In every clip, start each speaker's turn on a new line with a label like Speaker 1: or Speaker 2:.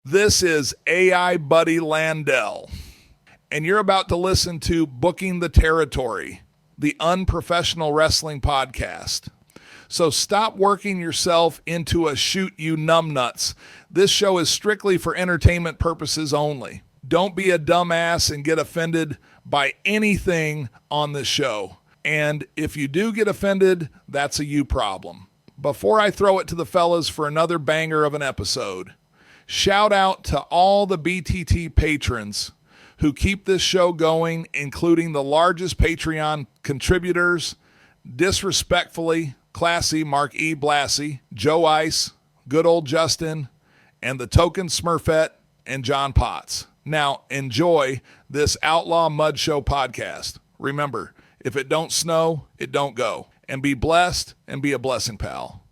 Speaker 1: This is AI Buddy Landell, and you're about to listen to Booking the Territory, the unprofessional wrestling podcast. So stop working yourself into a shoot you numbnuts. This show is strictly for entertainment purposes only. Don't be a dumbass and get offended by anything on this show. And if you do get offended, that's a you problem. Before I throw it to the fellas for another banger of an episode, shout out to all the BTT patrons who keep this show going, including the largest Patreon contributors, Disrespectfully, Classy, Mark E. Blassie, Joe Ice, Good Old Justin, and the Token Smurfette and John Potts. Now, enjoy this Outlaw Mud Show podcast. Remember, if it don't snow, it don't go. And be blessed and be a blessing, pal.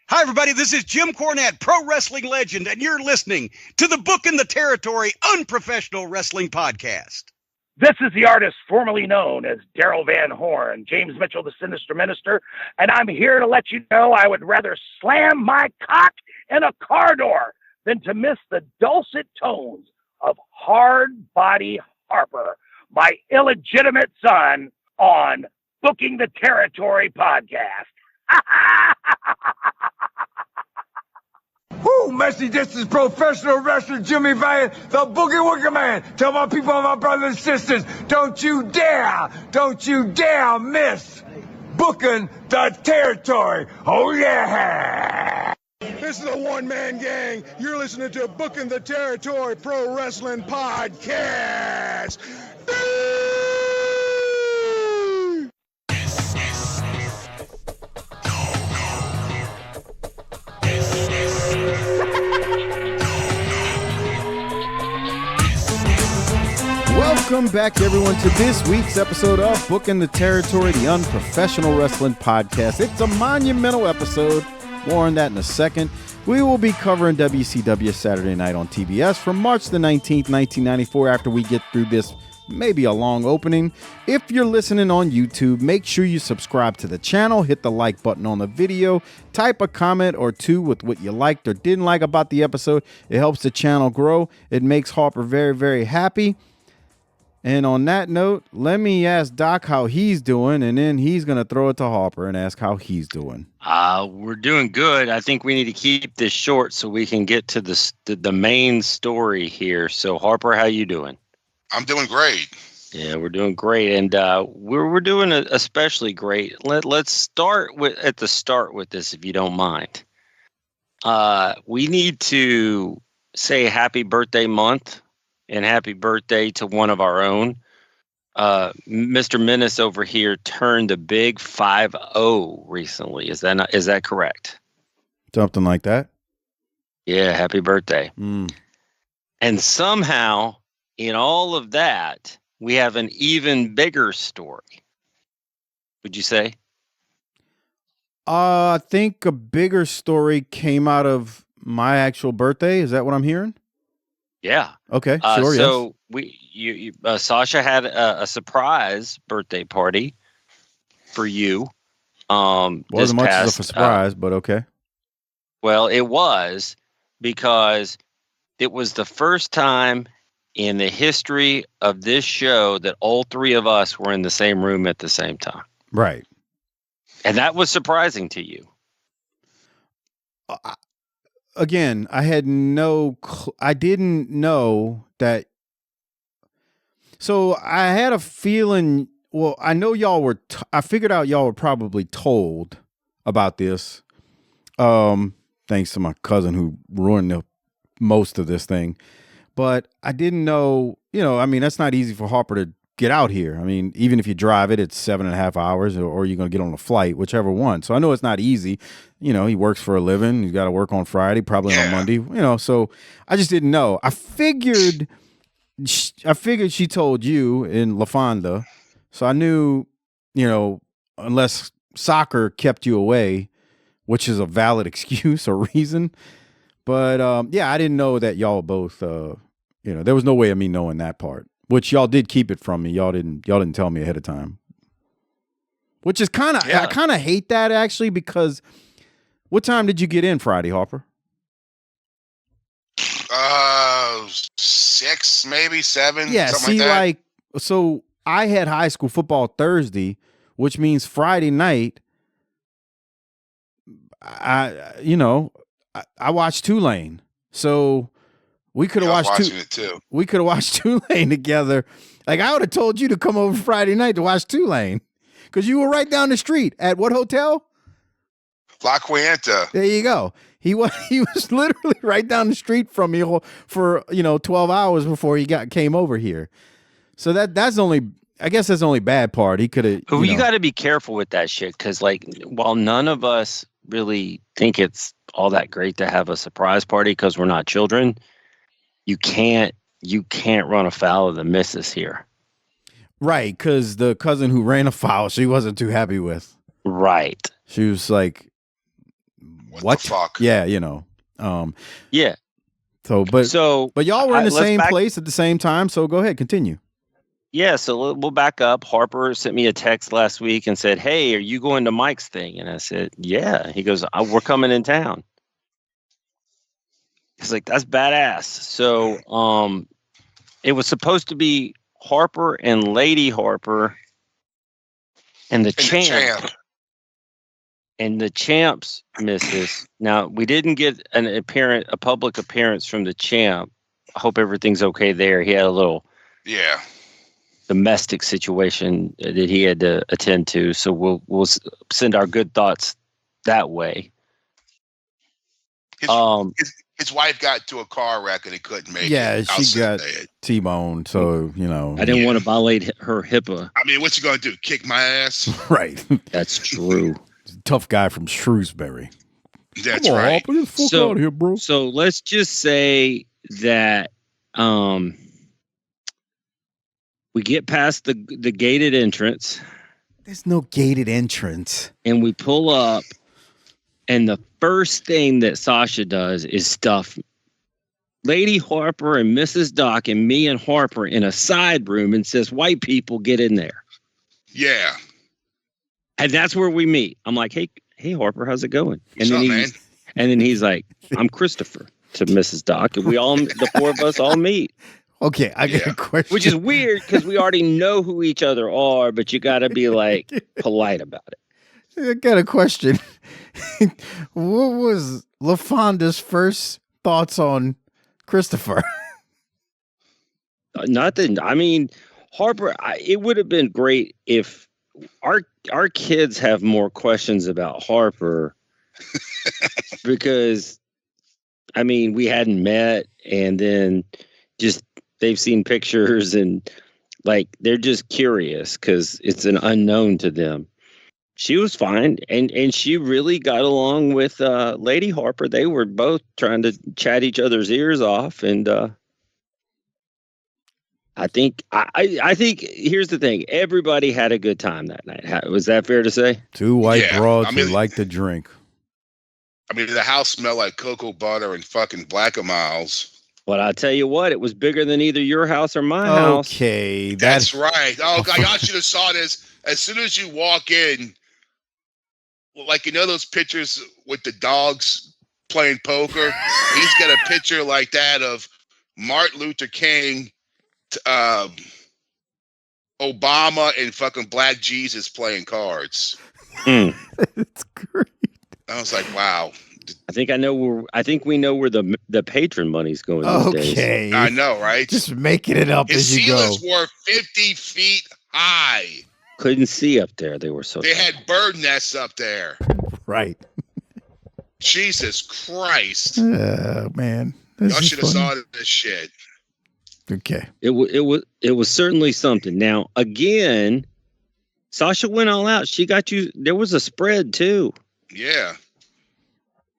Speaker 2: Hi, everybody. This is Jim Cornette, pro wrestling legend, and you're listening to the Booking the Territory Unprofessional Wrestling Podcast.
Speaker 3: This is the artist formerly known as Daryl Van Horn, James Mitchell, the Sinister Minister, and I'm here to let you know I would rather slam my cock in a car door than to miss the dulcet tones of Hard Body Harper, my illegitimate son, on Booking the Territory podcast.
Speaker 4: Woo, Messi, this is professional wrestler Jimmy Valiant, the Boogie Woogie Man. Tell my people and my brothers and sisters, don't you dare miss Booking the Territory. Oh, yeah.
Speaker 5: This is a one-man gang. You're listening to Booking the Territory Pro Wrestling Podcast.
Speaker 6: Welcome back, everyone, to this week's episode of Booking the Territory, the Unprofessional Wrestling Podcast. It's a monumental episode. More on that in a second. We will be covering WCW Saturday Night on TBS from March the 19th, 1994, after we get through this maybe a long opening. If you're listening on YouTube, make sure you subscribe to the channel, hit the like button on the video, type a comment or two with what you liked or didn't like about the episode. It helps the channel grow. It makes Harper very, very happy. And on that note, let me ask Doc how he's doing, and then he's going to throw it to Harper and ask how he's doing.
Speaker 7: We're doing good. I think we need to keep this short so we can get to the main story here. So, Harper, how you doing?
Speaker 8: I'm doing great.
Speaker 7: Yeah, we're doing great, and we're doing especially great. Let's start at the start with this, if you don't mind. We need to say happy birthday month. And happy birthday to one of our own. Mr. Menace over here turned a big 5-0 recently. Is that correct?
Speaker 6: Something like that.
Speaker 7: Yeah, happy birthday. And somehow, in all of that, we have an even bigger story. Would you say?
Speaker 6: I think a bigger story came out of my actual birthday. Is that what I'm hearing?
Speaker 7: Yeah.
Speaker 6: Okay. Sure.
Speaker 7: So
Speaker 6: yes.
Speaker 7: Sasha had a surprise birthday party for you.
Speaker 6: Wasn't much of a surprise, but okay.
Speaker 7: Well, it was because it was the first time in the history of this show that all three of us were in the same room at the same time.
Speaker 6: Right.
Speaker 7: And that was surprising to you.
Speaker 6: Again, I didn't know that. So I had a feeling, well, I know y'all were, I figured out y'all were probably told about this. Thanks to my cousin who ruined most of this thing. But I didn't know, I mean, that's not easy for Harper to get out here. I mean, even if you drive it, it's 7.5 hours or you're going to get on a flight, whichever one. So I know it's not easy. He works for a living. He's got to work on Friday, probably on Monday, so I just didn't know. I figured she told you in La Fonda. So I knew, unless soccer kept you away, which is a valid excuse or reason. But I didn't know that y'all both, there was no way of me knowing that part. Which y'all did keep it from me. Y'all didn't tell me ahead of time. Which is kind of, I kind of hate that actually, because what time did you get in Friday, Harper?
Speaker 8: 6, maybe 7.
Speaker 6: Yeah,
Speaker 8: something
Speaker 6: see,
Speaker 8: like that.
Speaker 6: so I had high school football Thursday, which means Friday night. I watched Tulane, so we could have watched
Speaker 8: it too.
Speaker 6: We could have watched Tulane together. Like I would have told you to come over Friday night to watch Tulane, because you were right down the street at what hotel?
Speaker 8: La Quinta.
Speaker 6: There you go. He was literally right down the street from me for 12 hours before he came over here. So that's only, I guess that's the only bad part. He could have.
Speaker 7: You got to be careful with that shit, because like while none of us really think it's all that great to have a surprise party because we're not children, you can't run afoul of the missus here.
Speaker 6: Right, because the cousin who ran afoul, she wasn't too happy with.
Speaker 7: Right.
Speaker 6: She was like,
Speaker 8: what the fuck?
Speaker 6: Yeah,
Speaker 7: yeah.
Speaker 6: So, but y'all were in the same place at the same time. So go ahead, continue.
Speaker 7: Yeah, so we'll back up. Harper sent me a text last week and said, "Hey, are you going to Mike's thing?" And I said, "Yeah." He goes, "We're coming in town." He's like, "That's badass." So, it was supposed to be Harper and Lady Harper and the champ. And the champ's missus. Now, we didn't get a public appearance from the champ. I hope everything's okay there. He had a little domestic situation that he had to attend to. So we'll send our good thoughts that way.
Speaker 8: His wife got into a car wreck and he couldn't make it.
Speaker 6: Yeah, she got T-boned. So,
Speaker 7: I didn't want to violate her HIPAA.
Speaker 8: I mean, what's you going to do? Kick my ass?
Speaker 6: Right.
Speaker 7: That's true.
Speaker 6: Tough guy from Shrewsbury.
Speaker 8: That's right.
Speaker 6: Get the fuck out of here, bro.
Speaker 7: So let's just say that we get past the gated entrance.
Speaker 6: There's no gated entrance.
Speaker 7: And we pull up, and the first thing that Sasha does is stuff Lady Harper and Mrs. Doc and me and Harper in a side room and says, "White people, get in there."
Speaker 8: Yeah.
Speaker 7: And that's where we meet. I'm like, hey, Harper, how's it going?
Speaker 8: And
Speaker 7: then he's like, "I'm Christopher," to Mrs. Doc, and the four of us all meet.
Speaker 6: Okay, I got a question.
Speaker 7: Which is weird because we already know who each other are, but you got to be like polite about it.
Speaker 6: I got a question. What was LaFonda's first thoughts on Christopher?
Speaker 7: Nothing. I mean, Harper, it would have been great if our kids have more questions about Harper because, I mean, we hadn't met, and then just they've seen pictures and like they're just curious because it's an unknown to them. She was fine, and she really got along with Lady Harper. They were both trying to chat each other's ears off, and I think here's the thing: everybody had a good time that night. Was that fair to say?
Speaker 6: Two white broads who like to drink.
Speaker 8: I mean, the house smelled like cocoa butter and fucking Black Miles.
Speaker 7: But I'll tell you what, it was bigger than either your house or my house.
Speaker 6: Okay,
Speaker 8: that's right. Oh God, y'all should have saw this as soon as you walk in. Like, those pictures with the dogs playing poker? He's got a picture like that of Martin Luther King, Obama, and fucking Black Jesus playing cards.
Speaker 6: It's great.
Speaker 8: I was like, wow.
Speaker 7: I think we know where the patron money's going these days.
Speaker 8: I know, right?
Speaker 6: Just making it up as you go.
Speaker 8: His ceilings were 50 feet high.
Speaker 7: Couldn't see up there. They were so.
Speaker 8: They had bird nests up there.
Speaker 6: Right.
Speaker 8: Jesus Christ.
Speaker 6: Man.
Speaker 8: Y'all should have saw this shit.
Speaker 6: Okay.
Speaker 7: It was certainly something. Now, again, Sasha went all out. She got you. There was a spread, too.
Speaker 8: Yeah.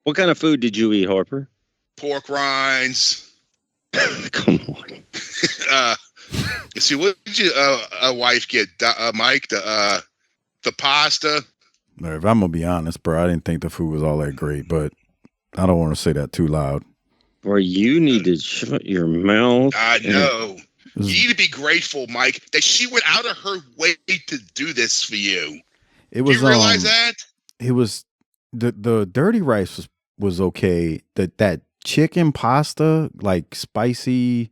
Speaker 7: What kind of food did you eat, Harper?
Speaker 8: Pork rinds.
Speaker 7: Come on.
Speaker 8: See, what did your wife get, Mike? The pasta?
Speaker 6: If I'm gonna be honest, bro, I didn't think the food was all that great, but I don't want to say that too loud.
Speaker 7: Bro, you need to shut your mouth.
Speaker 8: I know. You need to be grateful, Mike, that she went out of her way to do this for you.
Speaker 6: It was.
Speaker 8: Do you realize that?
Speaker 6: It was the dirty rice was okay. That chicken pasta, like spicy,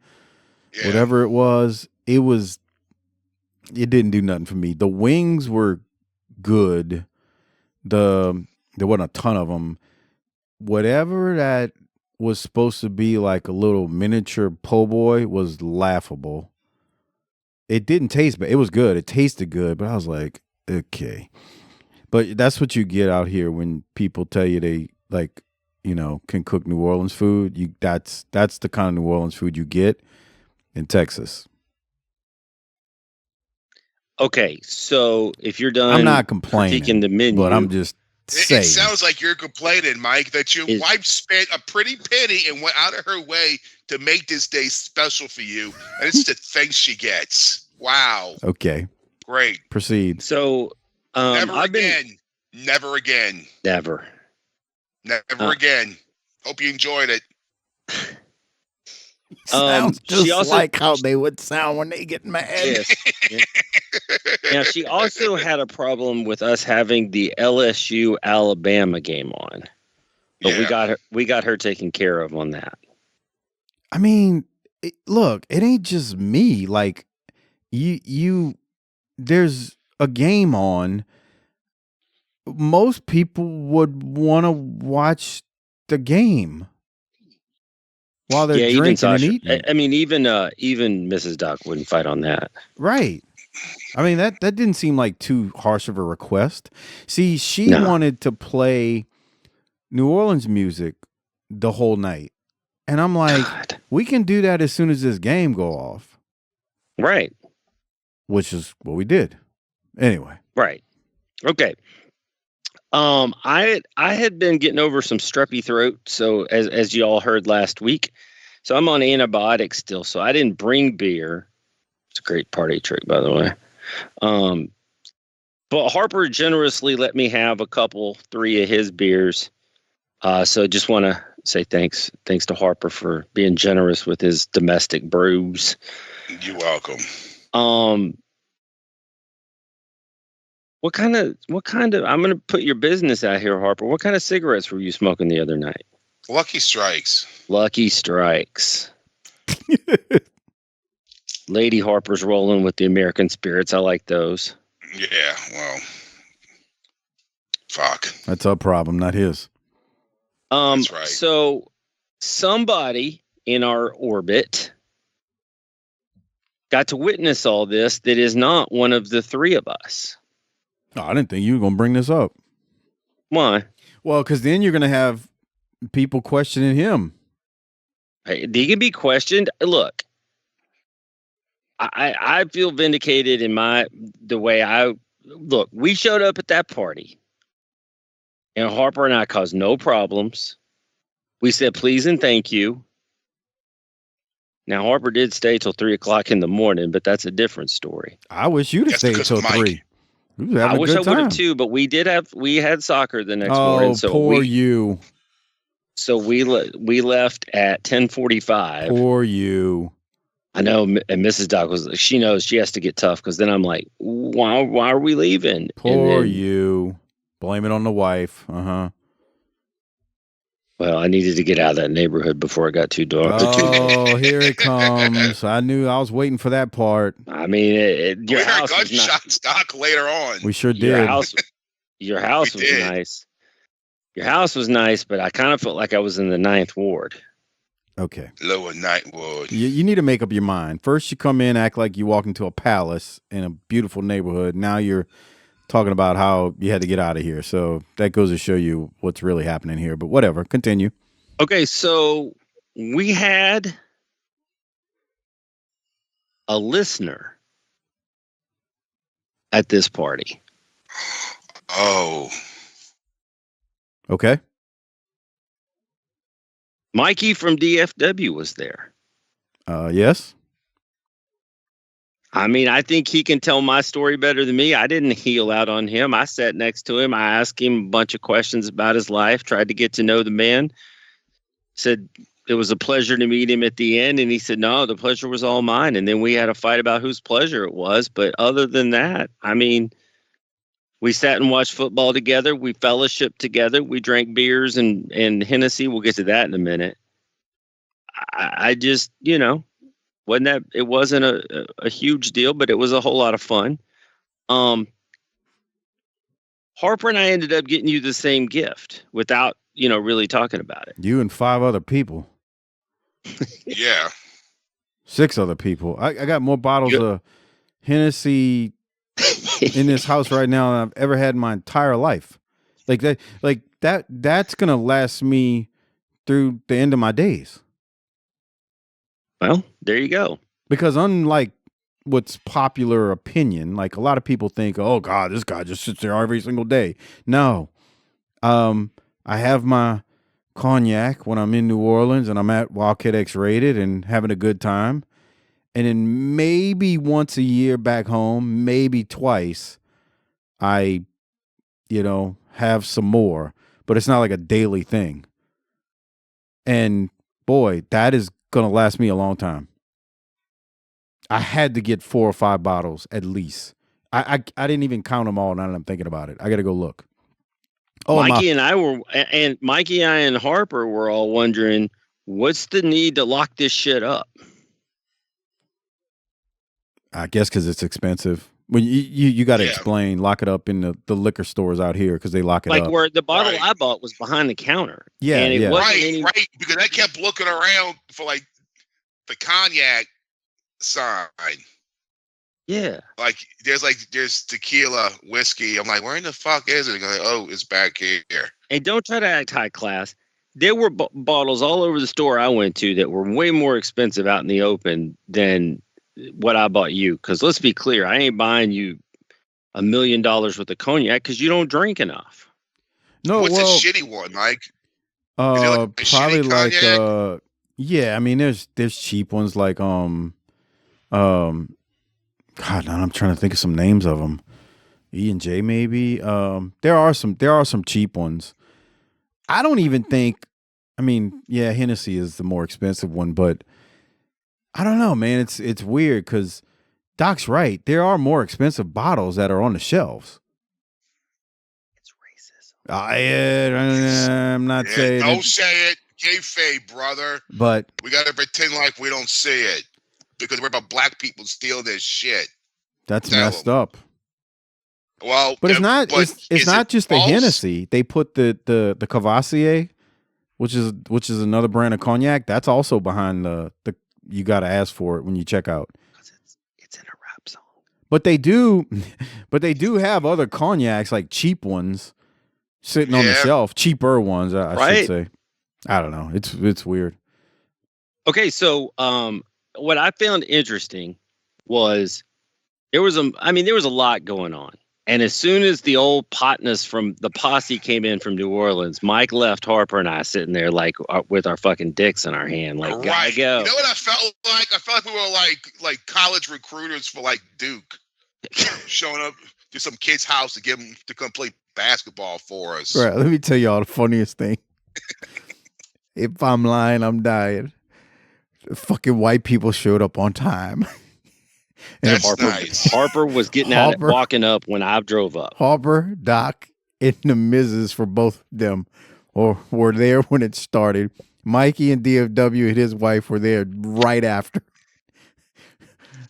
Speaker 8: Yeah.
Speaker 6: whatever it was. It didn't do nothing for me. The wings were good. There wasn't a ton of them. Whatever that was supposed to be like a little miniature po' boy was laughable. It didn't taste bad. It was good. It tasted good, but I was like, okay. But that's what you get out here when people tell you they like, can cook New Orleans food. That's the kind of New Orleans food you get in Texas.
Speaker 7: Okay, so if you're done,
Speaker 6: I'm not complaining,
Speaker 7: critiquing the menu,
Speaker 6: but I'm just saying.
Speaker 8: It sounds like you're complaining, Mike, that your wife spent a pretty penny and went out of her way to make this day special for you, and it's the thanks she gets. Wow.
Speaker 6: Okay.
Speaker 8: Great.
Speaker 6: Proceed.
Speaker 7: So,
Speaker 8: Never again. Never again.
Speaker 7: Never
Speaker 8: Again. Hope you enjoyed it.
Speaker 6: Sounds just
Speaker 7: she also,
Speaker 6: like how they would sound when they get mad.
Speaker 7: Yes. Now, she also had a problem with us having the LSU Alabama game on, but we got her taken care of on that.
Speaker 6: I mean, look, it ain't just me. Like there's a game on. Most people would want to watch the game while they're drinking and eating.
Speaker 7: I mean, even Mrs. Doc wouldn't fight on that.
Speaker 6: Right. I mean, that didn't seem like too harsh of a request. See, she wanted to play New Orleans music the whole night. And I'm like, we can do that as soon as this game go off.
Speaker 7: Right.
Speaker 6: Which is what we did. Anyway.
Speaker 7: Right. Okay. I had been getting over some strepy throat, so as you all heard last week. So I'm on antibiotics still, so I didn't bring beer. It's a great party trick, by the way. But Harper generously let me have 3 of his beers. So I just want to say thanks to Harper for being generous with his domestic brews.
Speaker 8: You're welcome.
Speaker 7: What kind of I'm going to put your business out here, Harper. What kind of cigarettes were you smoking the other night?
Speaker 8: Lucky Strikes.
Speaker 7: Lucky Strikes. Lady Harper's rolling with the American spirits. I like those.
Speaker 8: Yeah, well, fuck.
Speaker 6: That's our problem, not his.
Speaker 8: That's right.
Speaker 7: So somebody in our orbit got to witness all this that is not one of the 3 of us.
Speaker 6: No, I didn't think you were going to bring this up.
Speaker 7: Why?
Speaker 6: Well, because then you're going to have people questioning him.
Speaker 7: He can be questioned. Look, I feel vindicated in the way I look. We showed up at that party, and Harper and I caused no problems. We said please and thank you. Now Harper did stay till 3:00 in the morning, but that's a different story.
Speaker 6: I wish you'd have stayed till 3.
Speaker 7: I wish I would have too, but we had soccer the next morning. So
Speaker 6: poor you.
Speaker 7: So we left at 10:45.
Speaker 6: Poor you.
Speaker 7: I know, and Mrs. Doc she knows she has to get tough because then I'm like, why are we leaving?
Speaker 6: Poor you. Blame it on the wife. Uh-huh.
Speaker 7: Well, I needed to get out of that neighborhood before it got too dark.
Speaker 6: Oh, here it comes. I knew I was waiting for that part.
Speaker 7: I mean,
Speaker 8: your house was gunshots, Doc, later on.
Speaker 6: We sure did.
Speaker 7: Your house was nice. Your house was nice, but I kind of felt like I was in the 9th Ward.
Speaker 6: Okay.
Speaker 8: Lower 9th Ward.
Speaker 6: You need to make up your mind. First, you come in, act like you walk into a palace in a beautiful neighborhood. Now you're talking about how you had to get out of here. So that goes to show you what's really happening here. But whatever. Continue.
Speaker 7: Okay, so we had a listener at this party.
Speaker 8: Oh.
Speaker 6: Okay.
Speaker 7: Mikey from DFW was there.
Speaker 6: Yes.
Speaker 7: I mean, I think he can tell my story better than me. I didn't heel out on him. I sat next to him. I asked him a bunch of questions about his life, tried to get to know the man. Said it was a pleasure to meet him at the end. And he said, no, the pleasure was all mine. And then we had a fight about whose pleasure it was. But other than that, I mean, we sat and watched football together. We fellowshiped together. We drank beers and Hennessy. We'll get to that in a minute. I just, it wasn't a huge deal, but it was a whole lot of fun. Harper and I ended up getting you the same gift without, really talking about it.
Speaker 6: You and 5 other people.
Speaker 8: Yeah.
Speaker 6: 6 other people. I got more bottles of Hennessy in this house right now than I've ever had in my entire life. That's gonna last me through the end of my days.
Speaker 7: Well, there you go.
Speaker 6: Because unlike what's popular opinion, like a lot of people think, oh God, this guy just sits there every single day. No. I have my cognac when I'm in New Orleans and I'm at Wildcat X-Rated and having a good time. And then maybe once a year back home, maybe twice, I, have some more. But it's not like a daily thing. And boy, that is going to last me a long time. I had to get 4 or 5 bottles at least. I didn't even count them all now that I'm thinking about it. I got to go look. Oh,
Speaker 7: Mikey and I and Harper were all wondering, what's the need to lock this shit up?
Speaker 6: I guess because it's expensive. When you got to explain, lock it up in the liquor stores out here because they lock it up.
Speaker 7: Like where the bottle I bought was behind the counter.
Speaker 6: Yeah,
Speaker 7: and it wasn't
Speaker 8: right. Because I kept looking around for like the cognac sign.
Speaker 7: Yeah.
Speaker 8: Like there's tequila, whiskey. I'm like, where in the fuck is it? Like, oh, it's back here.
Speaker 7: And don't try to act high class. There were bottles all over the store I went to that were way more expensive out in the open than what I bought you. Because let's be clear, I ain't buying you $1 million worth of cognac because you don't drink enough.
Speaker 6: No,
Speaker 8: what's a shitty one, Mike?
Speaker 6: Probably like yeah. I mean, there's cheap ones like God, now I'm trying to think of some names of them. E&J maybe. There are some cheap ones. I don't even think. I mean, yeah, Hennessy is the more expensive one, but I don't know, man. It's weird because Doc's right. There are more expensive bottles that are on the shelves.
Speaker 7: It's
Speaker 6: racism. I'm not saying.
Speaker 8: Don't say it. Kayfabe, brother.
Speaker 6: But
Speaker 8: we got to pretend like we don't see it because we're about black people stealing this shit.
Speaker 6: That's messed up.
Speaker 8: Well,
Speaker 6: but it's not. It's not just the Hennessy. They put the Cavassier, which is another brand of cognac. That's also behind the. You got to ask for it when you check out.
Speaker 7: It's in a rap song.
Speaker 6: But they do have other cognacs, like cheap ones, sitting on the shelf. Cheaper ones, I should say. I don't know. It's weird.
Speaker 7: Okay, so what I found interesting was there was a lot going on. And as soon as the old potness from the posse came in from New Orleans, Mike left Harper and I sitting there like with our fucking dicks in our hand, like gotta go.
Speaker 8: You know what I felt like? I felt like we were like college recruiters for like Duke, showing up to some kid's house to get them to come play basketball for us.
Speaker 6: Right. Let me tell y'all the funniest thing. If I'm lying, I'm dying. The fucking white people showed up on time.
Speaker 8: That's nice.
Speaker 7: Harper was getting out and walking up when I drove up.
Speaker 6: Harper, Doc, and the Mrs. for both of them were there when it started. Mikey and DFW and his wife were there right after.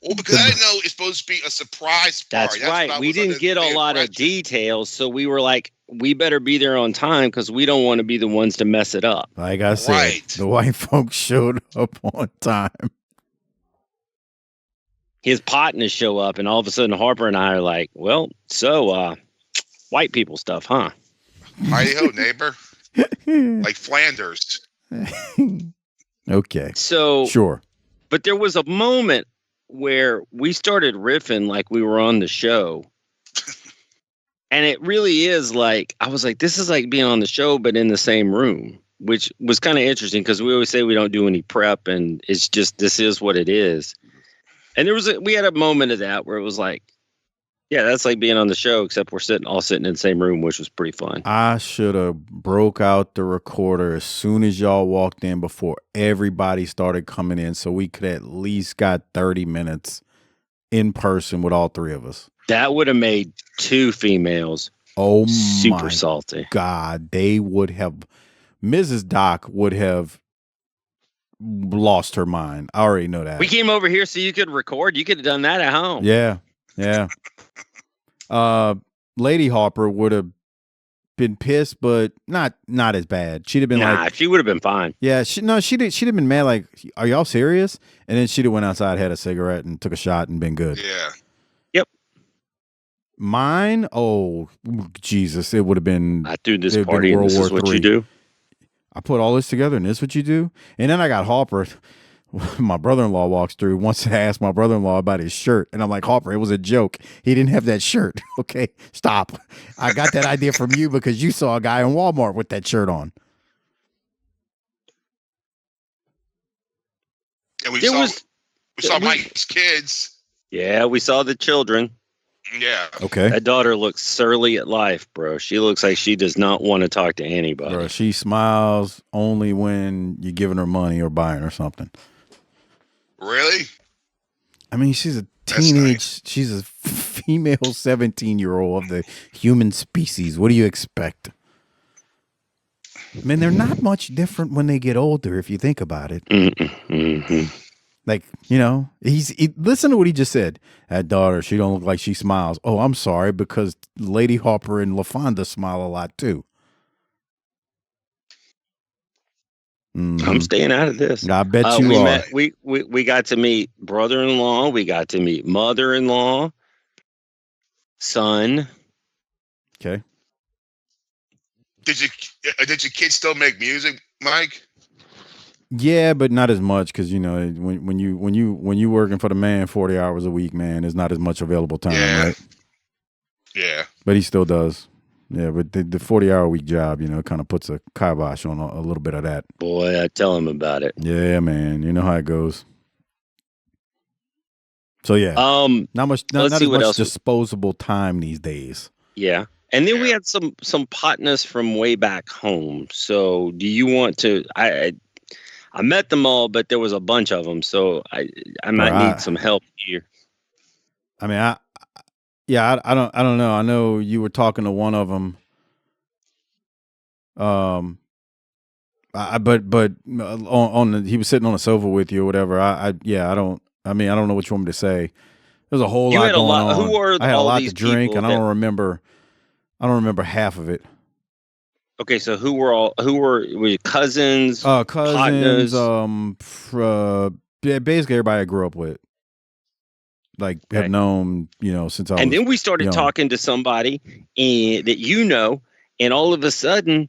Speaker 8: Well, because I didn't know it's supposed to be a surprise party.
Speaker 7: That's right. We didn't get a lot of details, so we were like, we better be there on time because we don't want to be the ones to mess it up.
Speaker 6: Like I said, the white folks showed up on time.
Speaker 7: His partners show up, and all of a sudden Harper and I are like, well, so white people stuff, huh?
Speaker 8: Hi-ho, neighbor. Like Flanders.
Speaker 6: Okay.
Speaker 7: So
Speaker 6: sure.
Speaker 7: But there was a moment where we started riffing like we were on the show. And it really is like, I was like, this is like being on the show, but in the same room, which was kind of interesting because we always say we don't do any prep and it's just, this is what it is. And we had a moment of that where it was like, yeah, that's like being on the show, except we're all sitting in the same room, which was pretty fun.
Speaker 6: I should have broke out the recorder as soon as y'all walked in before everybody started coming in so we could at least got 30 minutes in person with all 3 of us.
Speaker 7: That would have made 2 females super salty.
Speaker 6: God, they would have, Mrs. Doc would have lost her mind. I already know that.
Speaker 7: We came over here so you could record. You could have done that at home.
Speaker 6: Yeah. Lady Harper would have been pissed, but not as bad. She'd have been like,
Speaker 7: she would have been fine.
Speaker 6: yeah, she'd have been mad like, are y'all serious? And then she'd have went outside, had a cigarette, and took a shot and been good.
Speaker 8: Yeah.
Speaker 7: Yep.
Speaker 6: Mine, oh Jesus, it would have been.
Speaker 7: I threw this party, and this is what you do.
Speaker 6: I put all this together, and this is what you do. And then I got Harper. My brother-in-law walks through, wants to ask my brother-in-law about his shirt. And I'm like, Harper, it was a joke. He didn't have that shirt. Okay, stop. I got that idea from you because you saw a guy in Walmart with that shirt on.
Speaker 8: And we saw Mike's kids.
Speaker 7: Yeah, we saw the children.
Speaker 8: Yeah.
Speaker 6: Okay.
Speaker 7: That daughter looks surly at life, bro. She looks like she does not want to talk to anybody.
Speaker 6: Bro, she smiles only when you're giving her money or buying her something.
Speaker 8: Really?
Speaker 6: I mean, she's a teenage, she's a female 17-year-old of the human species. What do you expect? I mean, they're not much different when they get older, if you think about it.
Speaker 7: Mm-hmm.
Speaker 6: Like, you know, listen to what he just said. That daughter, she don't look like she smiles. Oh, I'm sorry, because Lady Harper and LaFonda smile a lot too.
Speaker 7: I'm staying out of this.
Speaker 6: I bet you are.
Speaker 7: We got to meet brother-in-law. We got to meet mother-in-law, son.
Speaker 6: Okay.
Speaker 8: Did your kids still make music, Mike?
Speaker 6: Yeah, but not as much because you know when you working for the man 40 hours a week, man, there's not as much available time, right?
Speaker 8: Yeah.
Speaker 6: But he still does. Yeah, but the 40-hour week job, you know, kind of puts a kibosh on a little bit of that.
Speaker 7: Boy, I tell him about it.
Speaker 6: Yeah, man, you know how it goes. So yeah, not as much disposable time these days.
Speaker 7: Yeah. And then we had some partners from way back home. So do you want to? I met them all, but there was a bunch of them. So I might need some help here.
Speaker 6: I mean, I don't know. I know you were talking to one of them. He was sitting on a sofa with you or whatever. I don't know what you want me to say. There's a whole lot going on.
Speaker 7: Who are
Speaker 6: I had a
Speaker 7: all
Speaker 6: lot
Speaker 7: these
Speaker 6: to drink,
Speaker 7: people
Speaker 6: and I don't remember half of it.
Speaker 7: Okay, so who were your cousins?
Speaker 6: Cousins, partners? Basically everybody I grew up with. Like have known, you know, since I was.
Speaker 7: And then we started talking to somebody that you know, and all of a sudden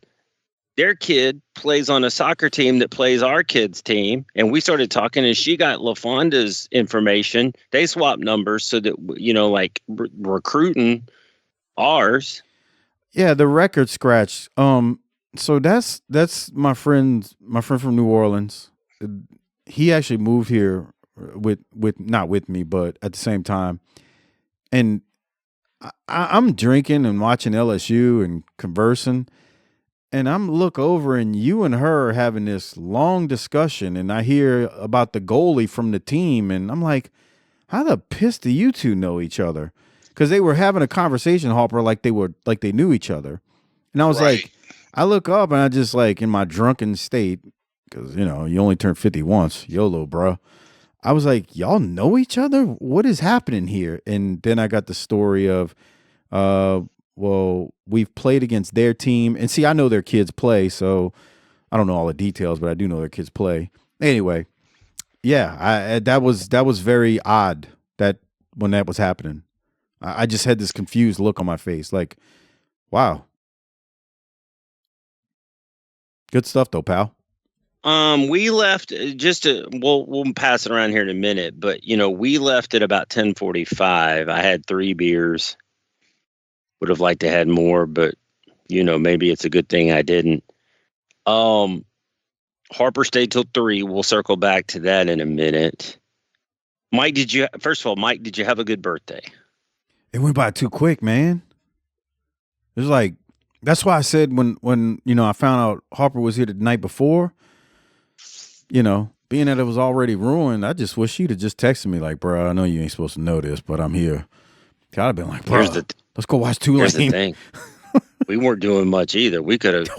Speaker 7: their kid plays on a soccer team that plays our kid's team. And we started talking, and she got LaFonda's information. They swapped numbers so that, you know, like recruiting ours.
Speaker 6: Yeah, the record scratch. So that's my friend from New Orleans. He actually moved here with not with me, but at the same time. And I'm drinking and watching LSU and conversing, and I'm look over and you and her are having this long discussion, and I hear about the goalie from the team, and I'm like, how the piss do you two know each other? Because they were having a conversation, Harper, like they knew each other. And I was like, I look up and I just like in my drunken state, because, you know, you only turn 50 once, YOLO, bro. I was like, y'all know each other? What is happening here? And then I got the story of, well, we've played against their team. And see, I know their kids play, so I don't know all the details, but I do know their kids play. Anyway, yeah, that was very odd that when that was happening. I just had this confused look on my face, like, wow. Good stuff, though, pal.
Speaker 7: We left we'll pass it around here in a minute, but you know, we left at about 10:45. I had 3 beers. Would have liked to had more, but you know, maybe it's a good thing I didn't. Harper stayed till 3. We'll circle back to that in a minute. Mike, first of all, did you have a good birthday?
Speaker 6: It went by too quick, man. It was like, that's why I said when you know, I found out Harper was here the night before, you know, being that it was already ruined, I just wish you'd have just texted me like, bro, I know you ain't supposed to know this, but I'm here. I'd have been like, bro, let's go watch Tulane.
Speaker 7: Here's the thing. We weren't doing much either. We could have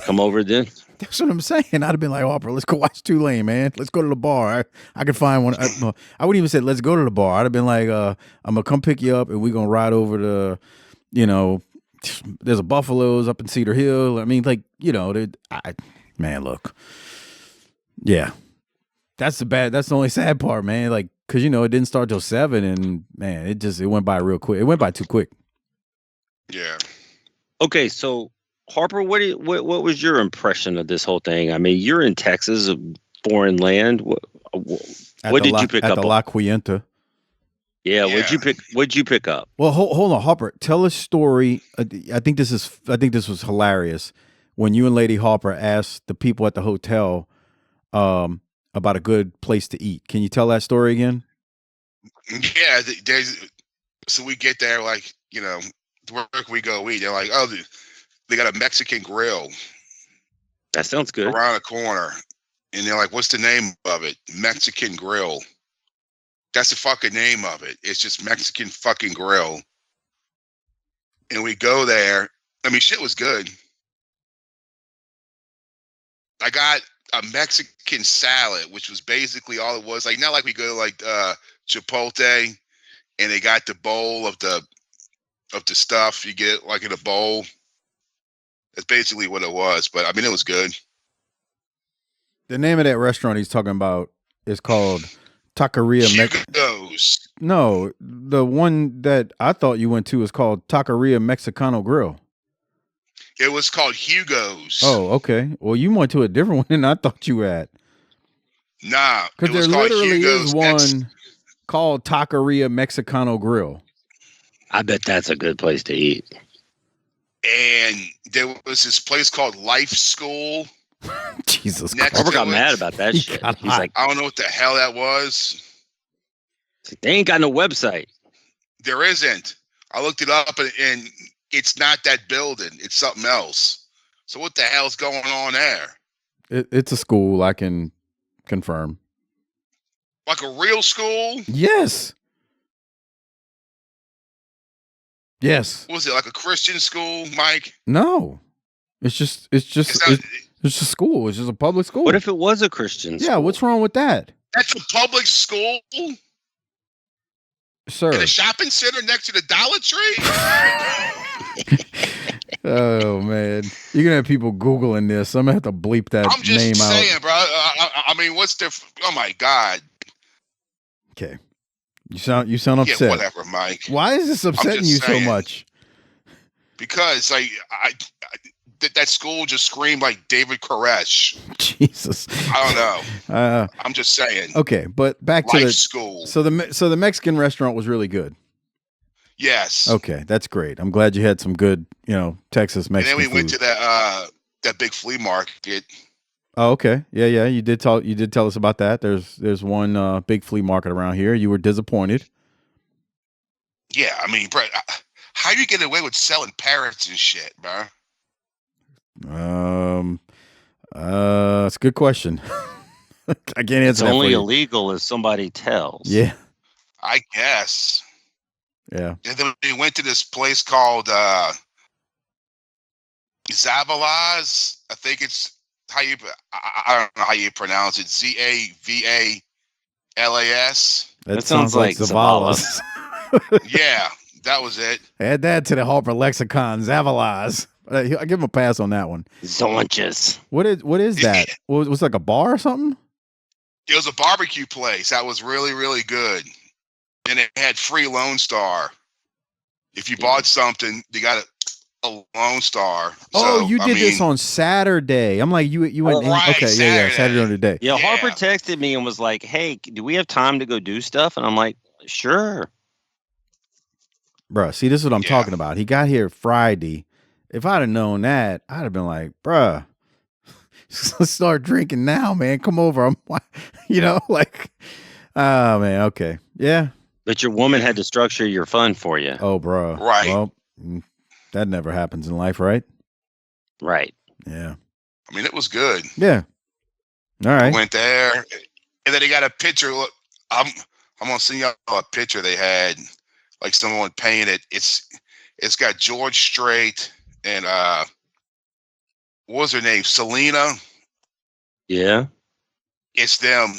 Speaker 7: come over then.
Speaker 6: That's what I'm saying. I'd have been like, Harper, let's go watch Tulane, man. Let's go to the bar. I could find one. I wouldn't even say, let's go to the bar. I'd have been like, I'm going to come pick you up and we're going to ride over to, there's a Buffalo's up in Cedar Hill. I mean, like, man, look. Yeah. That's the only sad part, man. Like, because, it didn't start till 7 and, man, it went by real quick. It went by too quick.
Speaker 8: Yeah.
Speaker 7: Okay, so Harper, what was your impression of this whole thing? I mean, you're in Texas, a foreign land. What did you pick up
Speaker 6: at the La Quinta?
Speaker 7: Yeah, what'd you pick up?
Speaker 6: Well, hold on, Harper. Tell a story. I think this was hilarious when you and Lady Harper asked the people at the hotel about a good place to eat. Can you tell that story again?
Speaker 8: Yeah, so we get there, like, where we go eat. They're like, oh, they got a Mexican grill.
Speaker 7: That sounds good.
Speaker 8: Around the corner. And they're like, what's the name of it? Mexican Grill. That's the fucking name of it. It's just Mexican fucking grill. And we go there. I mean, shit was good. I got a Mexican salad, which was basically all it was. Like, not like we go to like Chipotle and they got the bowl of the stuff you get like in a bowl. That's basically what it was. But I mean, it was good.
Speaker 6: The name of that restaurant he's talking about is called Taqueria
Speaker 8: Hugo's.
Speaker 6: No, the one that I thought you went to is called Taqueria Mexicano Grill.
Speaker 8: It was called Hugo's.
Speaker 6: Oh, okay. Well, you went to a different one than I thought you had.
Speaker 8: Nah,
Speaker 6: because there literally is one called Taqueria Mexicano Grill.
Speaker 7: I bet that's a good place to eat.
Speaker 8: And there was this place called Life School.
Speaker 6: Jesus Christ.
Speaker 7: Harper got mad about that shit. He's like,
Speaker 8: I don't know what the hell that was.
Speaker 7: They ain't got no website.
Speaker 8: There isn't. I looked it up and it's not that building. It's something else. So what the hell's going on there?
Speaker 6: It's a school, I can confirm.
Speaker 8: Like a real school?
Speaker 6: Yes. Yes.
Speaker 8: Was it like a Christian school, Mike?
Speaker 6: No. It's just a school. It's just a public school.
Speaker 7: What if it was a Christian school?
Speaker 6: Yeah, what's wrong with that?
Speaker 8: That's a public school?
Speaker 6: Sir.
Speaker 8: In a shopping center next to the Dollar Tree?
Speaker 6: Oh, man. You're going to have people Googling this. I'm going to have to bleep that name out.
Speaker 8: I'm just saying, bro. I mean, what's different? Oh, my God.
Speaker 6: Okay. You sound upset.
Speaker 8: Yeah, whatever, Mike.
Speaker 6: Why is this upsetting you so much?
Speaker 8: Because that school just screamed like David Koresh.
Speaker 6: Jesus.
Speaker 8: I don't know. I'm just saying.
Speaker 6: Okay, but back to the
Speaker 8: school.
Speaker 6: So the Mexican restaurant was really good.
Speaker 8: Yes.
Speaker 6: Okay, that's great. I'm glad you had some good, Texas Mexican
Speaker 8: And then we
Speaker 6: food.
Speaker 8: went to that big flea market.
Speaker 6: Oh, okay. Yeah. You did tell us about that. There's one big flea market around here. You were disappointed.
Speaker 8: Yeah, I mean, bro, how you get away with selling parrots and shit, bro?
Speaker 6: It's a good question. I can't answer
Speaker 7: it's
Speaker 6: that
Speaker 7: only
Speaker 6: for you.
Speaker 7: illegal if somebody tells.
Speaker 6: Yeah.
Speaker 8: I guess.
Speaker 6: Yeah.
Speaker 8: And then we went to this place called Zavalaz. I think it's I don't know how you pronounce it. Zavalas.
Speaker 6: That sounds like Zavalas.
Speaker 8: Yeah, that was it.
Speaker 6: Add that to the Harper lexicon. Zavalaz. I give him a pass on that one.
Speaker 7: Zonches.
Speaker 6: What is that? Was it like a bar or something?
Speaker 8: It was a barbecue place that was really, really good. And it had free Lone Star. If you bought something, you got a Lone Star.
Speaker 6: Oh,
Speaker 8: so,
Speaker 6: you did this on Saturday. I'm like, you went
Speaker 8: right,
Speaker 6: okay,
Speaker 8: Saturday.
Speaker 6: yeah, Saturday on the day.
Speaker 7: Yeah, Harper texted me and was like, hey, do we have time to go do stuff? And I'm like, sure.
Speaker 6: Bruh, see, this is what I'm talking about. He got here Friday. If I'd have known that, I'd have been like, bruh, let's start drinking now, man. Come over. Like, oh, man, okay. Yeah.
Speaker 7: But your woman had to structure your fun for you.
Speaker 6: Oh, bro.
Speaker 8: Right.
Speaker 6: Well, that never happens in life, right?
Speaker 7: Right.
Speaker 6: Yeah.
Speaker 8: I mean, it was good.
Speaker 6: Yeah. All right.
Speaker 8: We went there, and then they got a picture. Look, I'm gonna send y'all a picture they had, like someone painted. It's got George Strait and what was her name? Selena.
Speaker 7: Yeah.
Speaker 8: It's them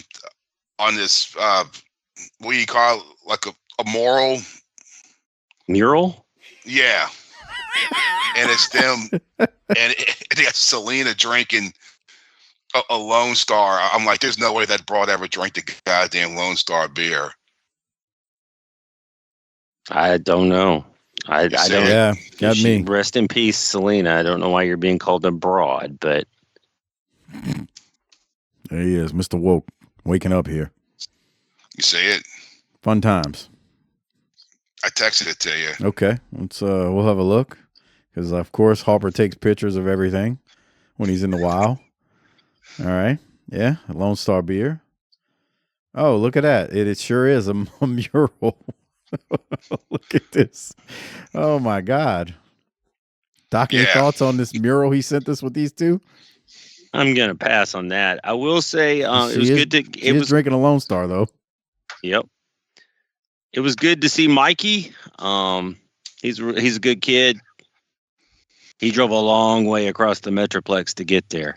Speaker 8: on this, what do you call it? Like a moral
Speaker 7: mural?
Speaker 8: Yeah. And it's them, and they got Selena drinking a Lone Star. I'm like, there's no way that broad ever drank the goddamn Lone Star beer.
Speaker 7: I don't know. I don't.
Speaker 6: Yeah, got me.
Speaker 7: Rest in peace, Selena. I don't know why you're being called a broad, but
Speaker 6: there he is, Mr. Woke, waking up here.
Speaker 8: You see it?
Speaker 6: Fun times.
Speaker 8: I texted it to you.
Speaker 6: Okay, let's we'll have a look, because of course Harper takes pictures of everything when he's in the wild. All right, yeah, a Lone Star beer. Oh, look at that! It sure is a mural. Look at this! Oh my God, Doc, any thoughts on this mural he sent us with these two?
Speaker 7: I'm gonna pass on that. I will say it was good to. It was
Speaker 6: drinking a Lone Star though.
Speaker 7: Yep. It was good to see Mikey. He's a good kid. He drove a long way across the Metroplex to get there.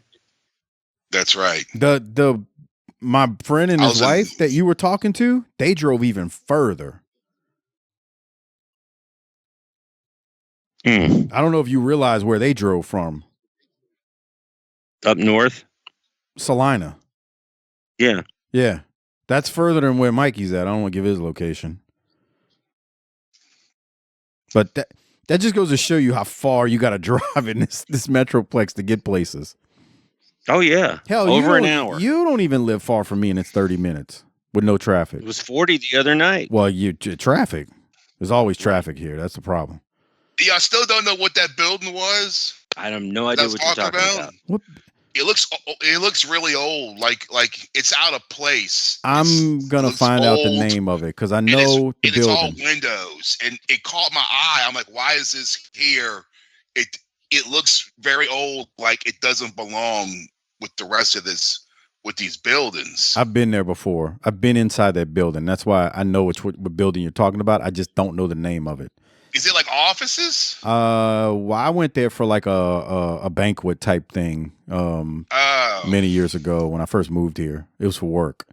Speaker 8: That's right.
Speaker 6: My friend and his wife that you were talking to, they drove even further. I don't know if you realize where they drove from.
Speaker 7: Up north?
Speaker 6: Salina.
Speaker 7: Yeah.
Speaker 6: Yeah. That's further than where Mikey's at. I don't want to give his location. But that just goes to show you how far you got to drive in this Metroplex to get places.
Speaker 7: Oh, yeah.
Speaker 6: Hell,
Speaker 7: over an hour.
Speaker 6: You don't even live far from me, and it's 30 minutes with no traffic.
Speaker 7: It was 40 the other night.
Speaker 6: Well, traffic. There's always traffic here. That's the problem.
Speaker 8: Yeah, I still don't know what that building was.
Speaker 7: I have no idea what you're talking about.
Speaker 6: What?
Speaker 8: It looks really old, like it's out of place.
Speaker 6: I'm gonna find out the name of it because I know the building.
Speaker 8: It's all windows, and it caught my eye. I'm like, why is this here? It looks very old, like it doesn't belong with the rest of this, with these buildings.
Speaker 6: I've been there before. I've been inside that building. That's why I know what building you're talking about. I just don't know the name of it.
Speaker 8: Is it like offices?
Speaker 6: Well, I went there for like a banquet type thing many years ago when I first moved here. It was for work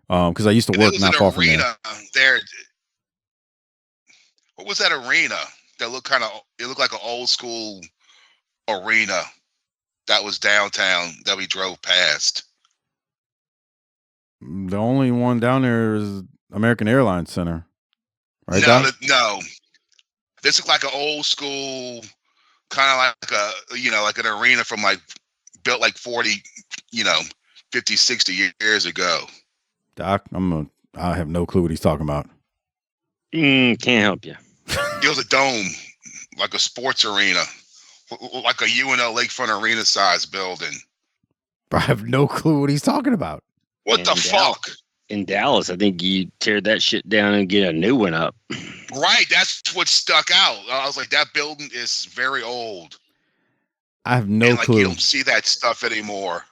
Speaker 6: because I used to work not far from there.
Speaker 8: What was that arena that looked it looked like an old school arena that was downtown that we drove past?
Speaker 6: The only one down there is American Airlines Center. Right?
Speaker 8: No. This is like an old school, kind of like an arena from built like 40, 50, 60 years ago.
Speaker 6: Doc, I have no clue what he's talking about.
Speaker 7: Can't help you.
Speaker 8: It was a dome, like a sports arena, like a UNO Lakefront Arena size building.
Speaker 6: I have no clue what he's talking about.
Speaker 8: What the fuck?
Speaker 7: In Dallas, I think you tear that shit down and get a new one up.
Speaker 8: Right, that's what stuck out. I was like, that building is very old.
Speaker 6: I have no clue.
Speaker 8: You don't see that stuff anymore.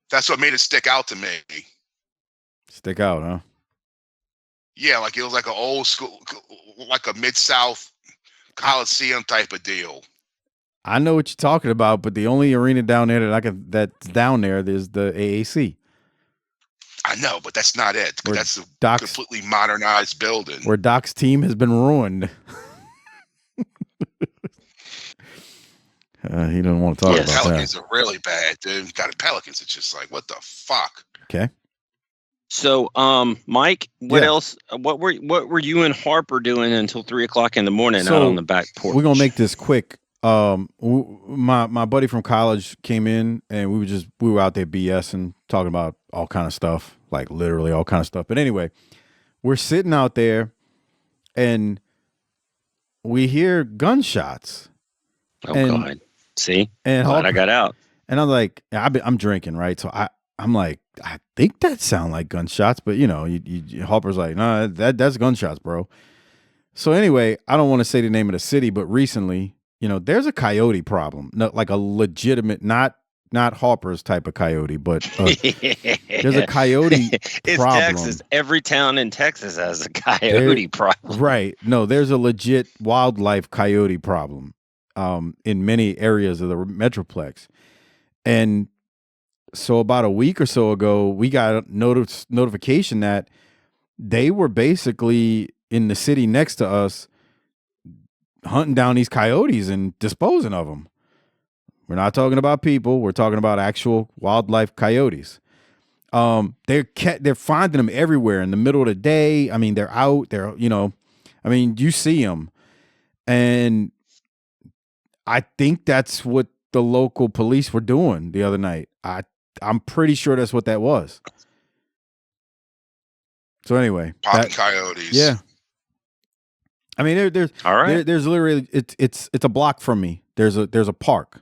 Speaker 8: That's what made it stick out to me.
Speaker 6: Stick out, huh?
Speaker 8: Yeah, like it was like an old school, like a Mid-South Coliseum type of deal.
Speaker 6: I know what you're talking about, but the only arena down there that's down there is the AAC.
Speaker 8: I know, but that's not it. That's a completely modernized building.
Speaker 6: Where Doc's team has been ruined. He doesn't want to talk about
Speaker 8: Pelicans
Speaker 6: that.
Speaker 8: Are really bad, dude. Got Pelicans. It's just like, what the fuck?
Speaker 6: Okay.
Speaker 7: So, Mike, what else? What were you and Harper doing until 3:00 in the morning out on the back porch?
Speaker 6: We're gonna make this quick. My buddy from college came in, and we were out there BSing, talking about all kind of stuff, like literally all kind of stuff. But anyway, we're sitting out there, and we hear gunshots.
Speaker 7: Oh God! See, and I got out,
Speaker 6: and I'm like, I'm drinking, right? So I'm like, I think that sound like gunshots, but Harper's like, no, that's gunshots, bro. So anyway, I don't want to say the name of the city, but recently, there's a coyote problem, like a legitimate, not Harper's type of coyote, but there's a coyote
Speaker 7: it's
Speaker 6: problem.
Speaker 7: Texas. Every town in Texas has a coyote problem.
Speaker 6: Right. No, there's a legit wildlife coyote problem in many areas of the Metroplex. And so about a week or so ago, we got a notification that they were basically in the city next to us hunting down these coyotes and disposing of them. We're not talking about people. We're talking about actual wildlife coyotes. They're finding them everywhere in the middle of the day. I mean, they're out there, you see them. And I think that's what the local police were doing the other night. I'm pretty sure that's what that was. So anyway,
Speaker 8: popping coyotes.
Speaker 6: Yeah. I mean, there's
Speaker 7: all right.
Speaker 6: There's literally it's a block from me. There's a park.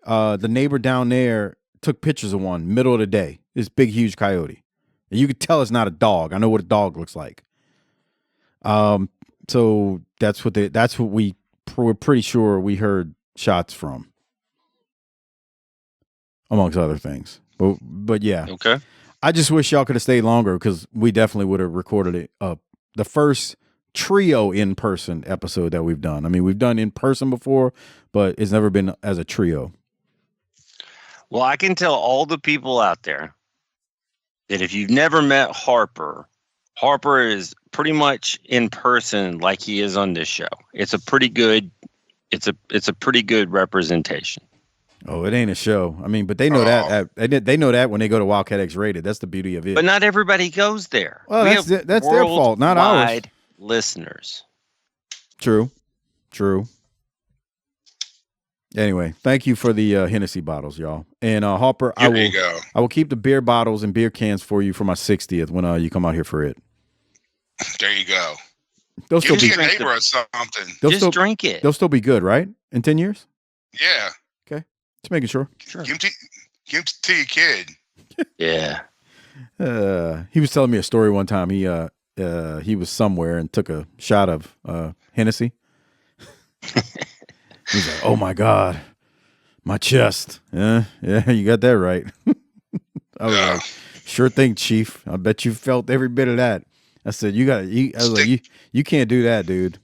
Speaker 6: The neighbor down there took pictures of one middle of the day. This big, huge coyote, and you could tell it's not a dog. I know what a dog looks like. So that's what we're pretty sure we heard shots from, amongst other things. But yeah.
Speaker 7: Okay.
Speaker 6: I just wish y'all could have stayed longer because we definitely would have recorded it. The first trio in-person episode that we've done. I mean, we've done in person before, but it's never been as a trio.
Speaker 7: Well, I can tell all the people out there that if you've never met Harper is pretty much in person like he is on this show. It's a pretty good representation.
Speaker 6: Oh, it ain't a show. I mean, but they know that. They know that when they go to Wildcat X Rated. That's the beauty of it.
Speaker 7: But not everybody goes there.
Speaker 6: Well, that's their fault, not ours.
Speaker 7: Worldwide listeners.
Speaker 6: True. Anyway, thank you for the Hennessy bottles, y'all. And Harper, I will keep the beer bottles and beer cans for you for my 60th when you come out here for it.
Speaker 8: There you go.
Speaker 6: They'll still be
Speaker 8: a neighbor or something.
Speaker 7: Just drink it.
Speaker 6: They'll still be good, right? In 10 years?
Speaker 8: Yeah.
Speaker 6: Okay. Just making sure.
Speaker 7: Sure.
Speaker 8: Give them to your kid.
Speaker 7: Yeah.
Speaker 6: He was telling me a story one time. He was somewhere and took a shot of Hennessy. He's like, "Oh my God, my chest." Yeah, you got that right. I was like, "Sure thing, Chief. I bet you felt every bit of that." I said, "You can't do that, dude."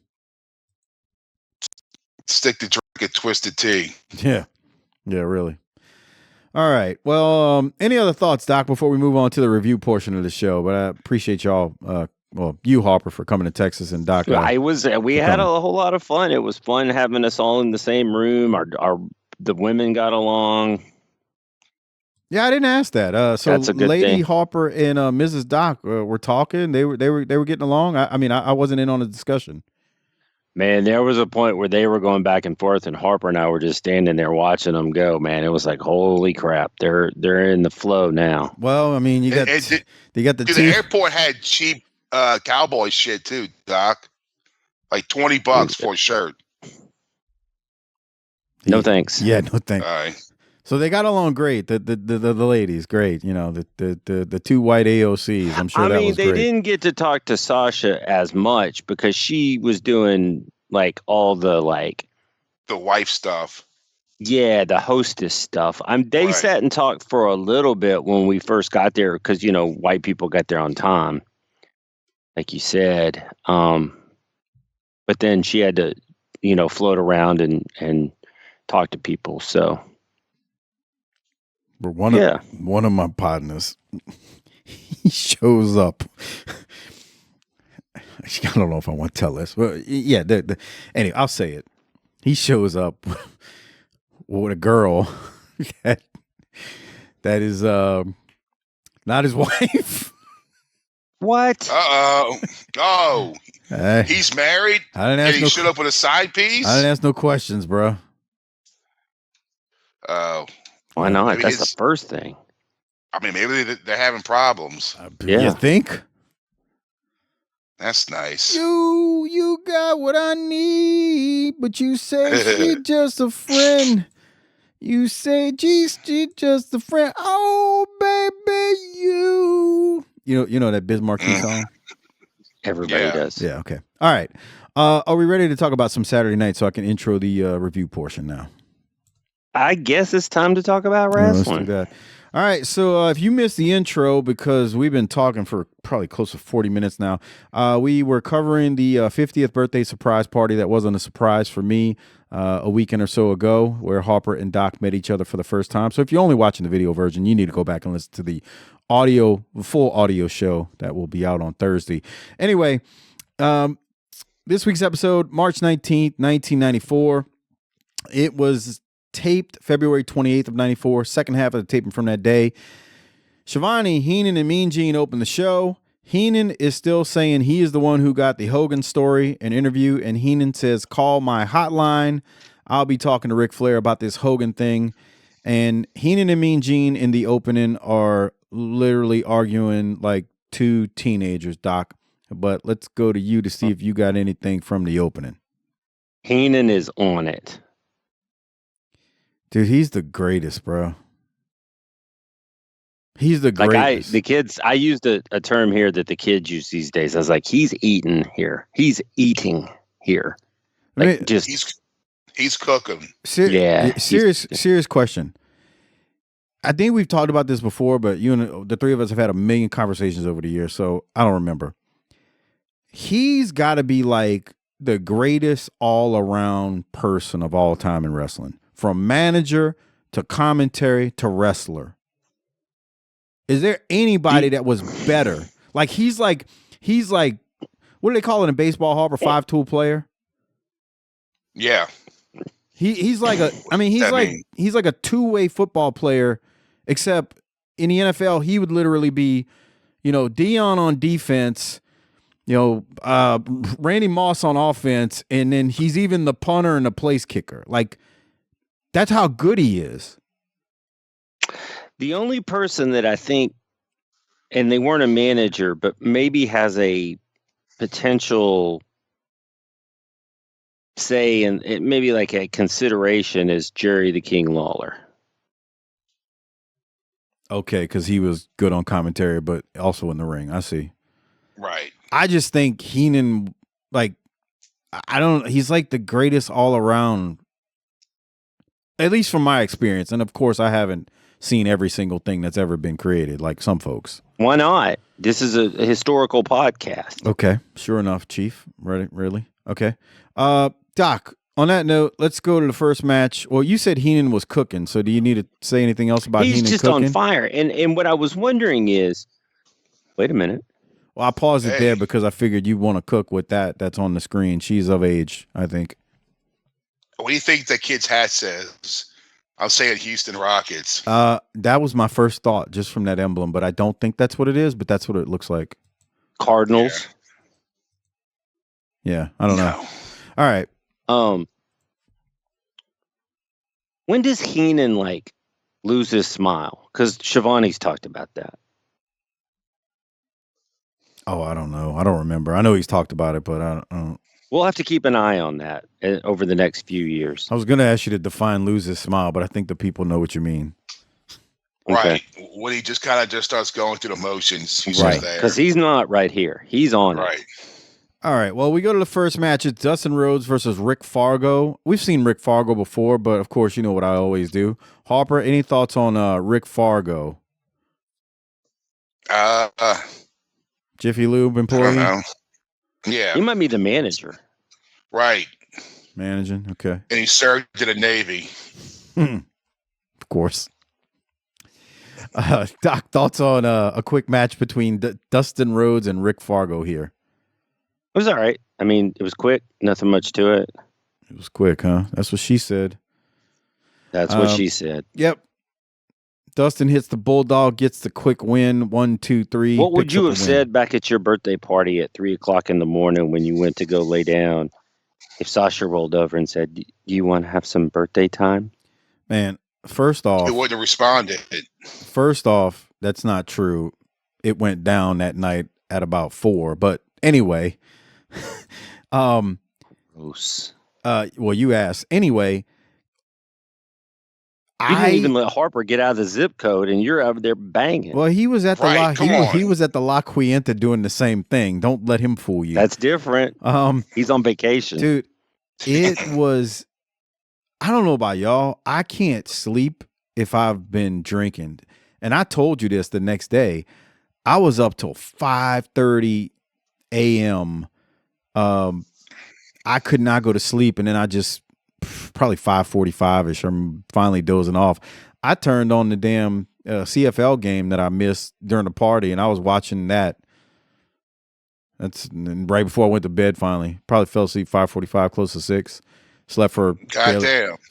Speaker 8: Stick to drink a twisted tea.
Speaker 6: Yeah, really. All right. Well, any other thoughts, Doc, before we move on to the review portion of the show? But I appreciate y'all. You, Harper, for coming to Texas, and Doc.
Speaker 7: We had a whole lot of fun. It was fun having us all in the same room. The women got along.
Speaker 6: Yeah, I didn't ask that. So
Speaker 7: That's a good
Speaker 6: Lady
Speaker 7: thing.
Speaker 6: Harper and Mrs. Doc were talking. They were getting along. I wasn't in on the discussion.
Speaker 7: Man, there was a point where they were going back and forth, and Harper and I were just standing there watching them go. Man, it was like, holy crap! They're in the flow now.
Speaker 6: Well, I mean, you got
Speaker 8: the airport had cheap cowboy shit too, Doc. Like $20 for a shirt.
Speaker 7: No thanks.
Speaker 6: Yeah, no thanks.
Speaker 8: All right.
Speaker 6: So they got along great. The ladies, great. You know, the two white AOCs. I'm sure that was great.
Speaker 7: They didn't get to talk to Sasha as much because she was doing like all the
Speaker 8: wife stuff.
Speaker 7: Yeah, the hostess stuff. They sat and talked for a little bit when we first got there because white people got there on time, like you said. But then she had to, float around and talk to people. So.
Speaker 6: But one of my partners, he shows up. I don't know if I want to tell this, but yeah. Anyway, I'll say it. He shows up with a girl that is not his wife.
Speaker 7: What?
Speaker 8: Oh, he's married. And he showed up with a side piece.
Speaker 6: I didn't ask no questions, bro.
Speaker 8: Oh.
Speaker 7: Why not? That's the first thing.
Speaker 8: I mean, maybe they're having problems.
Speaker 6: You think?
Speaker 8: That's nice.
Speaker 6: You got what I need, but you say she's just a friend. You say she's just a friend. Oh, baby, you know that Biz Markie song?
Speaker 7: Everybody does.
Speaker 6: Yeah. Okay. All right. Are we ready to talk about some Saturday Night so I can intro the review portion now?
Speaker 7: I guess it's time to talk about wrestling.
Speaker 6: Let's do that. All right, so if you missed the intro, because we've been talking for probably close to 40 minutes now, we were covering the 50th birthday surprise party that wasn't a surprise for me a weekend or so ago, where Harper and Doc met each other for the first time. So if you're only watching the video version, you need to go back and listen to the full audio show that will be out on Thursday. Anyway, this week's episode, March 19th, 1994. It was taped February 28th of 94, second half of the taping from that day. Schiavone, Heenan, and Mean Gene opened the show. Heenan is still saying he is the one who got the Hogan story and interview, and Heenan says, call my hotline. I'll be talking to Ric Flair about this Hogan thing. And Heenan and Mean Gene in the opening are literally arguing like two teenagers, Doc. But let's go to you to see if you got anything from the opening.
Speaker 7: Heenan is on it.
Speaker 6: Dude, he's the greatest, bro. He's the greatest.
Speaker 7: I used a term here that the kids use these days. I was like, he's eating here. He's eating here. Like,
Speaker 8: he's cooking.
Speaker 6: Serious question. I think we've talked about this before, but you and the three of us have had a million conversations over the years, so I don't remember. He's got to be like the greatest all-around person of all time in wrestling. From manager to commentary to wrestler. Is there anybody that was better? Like he's like, what do they call it in baseball, Harper? 5-tool player?
Speaker 8: Yeah.
Speaker 6: He's like a two-way football player, except in the NFL, he would literally be, Dion on defense, Randy Moss on offense, and then he's even the punter and the place kicker. Like, that's how good he is.
Speaker 7: The only person that I think, and they weren't a manager, but maybe has a potential say, and it maybe like a consideration, is Jerry the King Lawler.
Speaker 6: Okay, because he was good on commentary, but also in the ring. I see.
Speaker 8: Right.
Speaker 6: I just think Heenan, he's like the greatest all around. At least from my experience. And of course, I haven't seen every single thing that's ever been created, like some folks.
Speaker 7: Why not? This is a historical podcast.
Speaker 6: Okay. Sure enough, Chief. Really? Okay. Doc, on that note, let's go to the first match. Well, you said Heenan was cooking, so do you need to say anything else about Heenan cooking?
Speaker 7: He's just on fire. And what I was wondering is, wait a minute.
Speaker 6: Well, I paused it there because I figured you want to cook with that's on the screen. She's of age, I think.
Speaker 8: What do you think the kid's hat says? I'm saying Houston Rockets.
Speaker 6: That was my first thought just from that emblem, but I don't think that's what it is, but that's what it looks like.
Speaker 7: Cardinals.
Speaker 6: Yeah, I don't know. All right.
Speaker 7: When does Heenan lose his smile? Because Schiavone's talked about that.
Speaker 6: Oh, I don't know. I don't remember. I know he's talked about it, but I don't.
Speaker 7: We'll have to keep an eye on that over the next few years.
Speaker 6: I was going to ask you to define lose his smile, but I think the people know what you mean.
Speaker 8: Right. Okay. When he just kind of starts going through the motions. He's
Speaker 7: right. Because he's not right here. He's on
Speaker 8: right.
Speaker 7: It.
Speaker 6: All right. Well, we go to the first match. It's Dustin Rhodes versus Rick Fargo. We've seen Rick Fargo before, but of course, you know what I always do. Harper, any thoughts on Rick Fargo? Jiffy Lube employee?
Speaker 8: I don't know. Yeah.
Speaker 7: He might be the manager.
Speaker 8: Right.
Speaker 6: Managing, okay.
Speaker 8: And he served in the Navy.
Speaker 6: Of course. Doc, thoughts on a quick match between Dustin Rhodes and Rick Fargo here?
Speaker 7: It was all right. I mean, it was quick. Nothing much to it.
Speaker 6: It was quick, huh? That's what she said.
Speaker 7: That's what she said.
Speaker 6: Yep. Dustin hits the Bulldog, gets the quick win. 1, 2, 3.
Speaker 7: What would you have said back at your birthday party at 3:00 in the morning when you went to go lay down? If Sasha rolled over and said, "Do you want to have some birthday time?"
Speaker 6: Man, first off,
Speaker 8: he wouldn't have responded.
Speaker 6: First off, that's not true. It went down that night at about 4. But anyway,
Speaker 7: gross.
Speaker 6: Well, you asked anyway.
Speaker 7: You didn't even let Harper get out of the zip code, and you're over there banging.
Speaker 6: Well, he was at the he was at the La Quienta doing the same thing. Don't let him fool you.
Speaker 7: That's different. He's on vacation,
Speaker 6: dude. It was. I don't know about y'all. I can't sleep if I've been drinking. And I told you this the next day. I was up till 5:30 a.m. I could not go to sleep, and then I just probably 5:45ish. I'm finally dozing off. I turned on the damn CFL game that I missed during the party, and I was watching that. That's right before I went to bed. Finally, probably fell asleep 5:45, close to 6. Slept for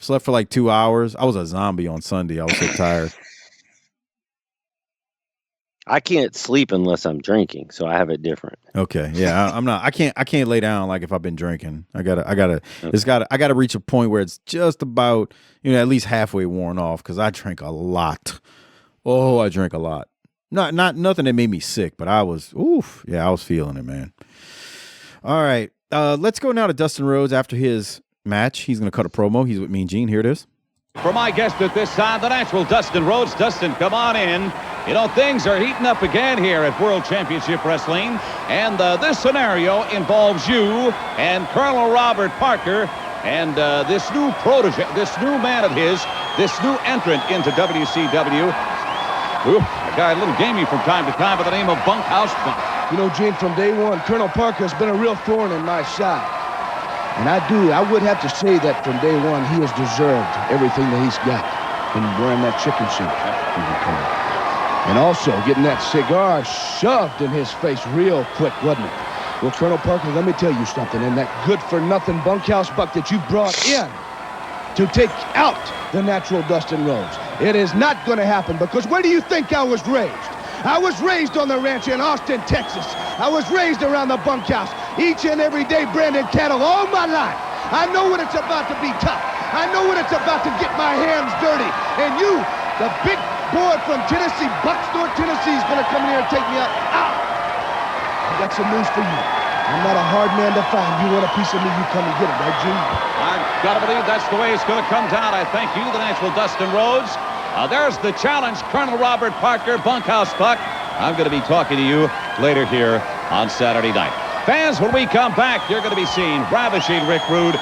Speaker 6: slept for like 2 hours. I was a zombie on Sunday. I was so tired.
Speaker 7: I can't sleep unless I'm drinking, so I have it different.
Speaker 6: Okay, yeah, I'm not. I can't lay down like if I've been drinking. I gotta reach a point where it's just about at least halfway worn off because I drank a lot. Oh, I drank a lot. Not nothing that made me sick, but I was I was feeling it, man. All right, let's go now to Dustin Rhodes after his match. He's gonna cut a promo. He's with Mean Gene. Here it is.
Speaker 9: For my guest at this time, the natural Dustin Rhodes. Dustin, come on in. Things are heating up again here at World Championship Wrestling. And this scenario involves you and Colonel Robert Parker and this new protege, this new man of his, this new entrant into WCW. A guy a little gamey from time to time by the name of Bunkhouse.
Speaker 10: Gene, from day one, Colonel Parker has been a real thorn in my side. And I would have to say that from day one, he has deserved everything that he's got in wearing that chicken suit. And also getting that cigar shoved in his face real quick, wasn't it? Well, Colonel Parker, let me tell you something. And that good-for-nothing bunkhouse buck that you brought in to take out the natural Dustin Rhodes, it is not going to happen, because where do you think I was raised? I was raised on the ranch in Austin, Texas. I was raised around the bunkhouse, each and every day branding cattle all my life. I know what it's about to be tough. I know what it's about to get my hands dirty. And you, the big boy from Tennessee, Buckstore, Tennessee, is going to come in here and take me out. Ow! I got some news for you. I'm not a hard man to find. You want a piece of me, you come and get it, right, Gene?
Speaker 9: I've got to believe that's the way it's going to come down. I thank you, the natural Dustin Rhodes. There's the challenge, Colonel Robert Parker, Bunkhouse Buck. I'm going to be talking to you later here on Saturday night. Fans, when we come back, you're going to be seeing ravishing Rick Rude.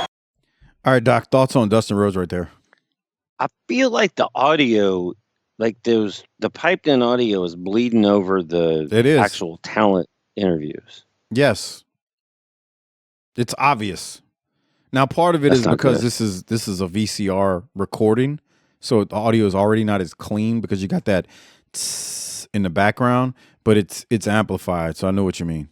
Speaker 6: All right, Doc, thoughts on Dustin Rhodes right there?
Speaker 7: I feel like the audio, the piped-in audio is bleeding over the actual talent interviews.
Speaker 6: Yes. It's obvious. Now, part of it is because this is a VCR recording, so the audio is already not as clean because you got that in the background, but it's amplified, so I know what you mean.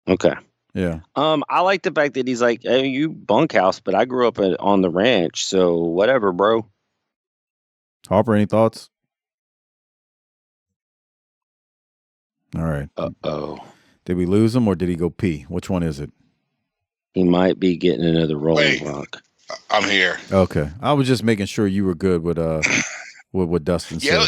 Speaker 7: Okay.
Speaker 6: Yeah.
Speaker 7: I like the fact that he's like, hey, you bunkhouse, but I grew up on the ranch, so whatever, bro.
Speaker 6: Harper, any thoughts? All right.
Speaker 7: Uh-oh.
Speaker 6: Did we lose him or did he go pee? Which one is it?
Speaker 7: He might be getting another Rolling Rock.
Speaker 8: I'm here.
Speaker 6: Okay. I was just making sure you were good with what Dustin said.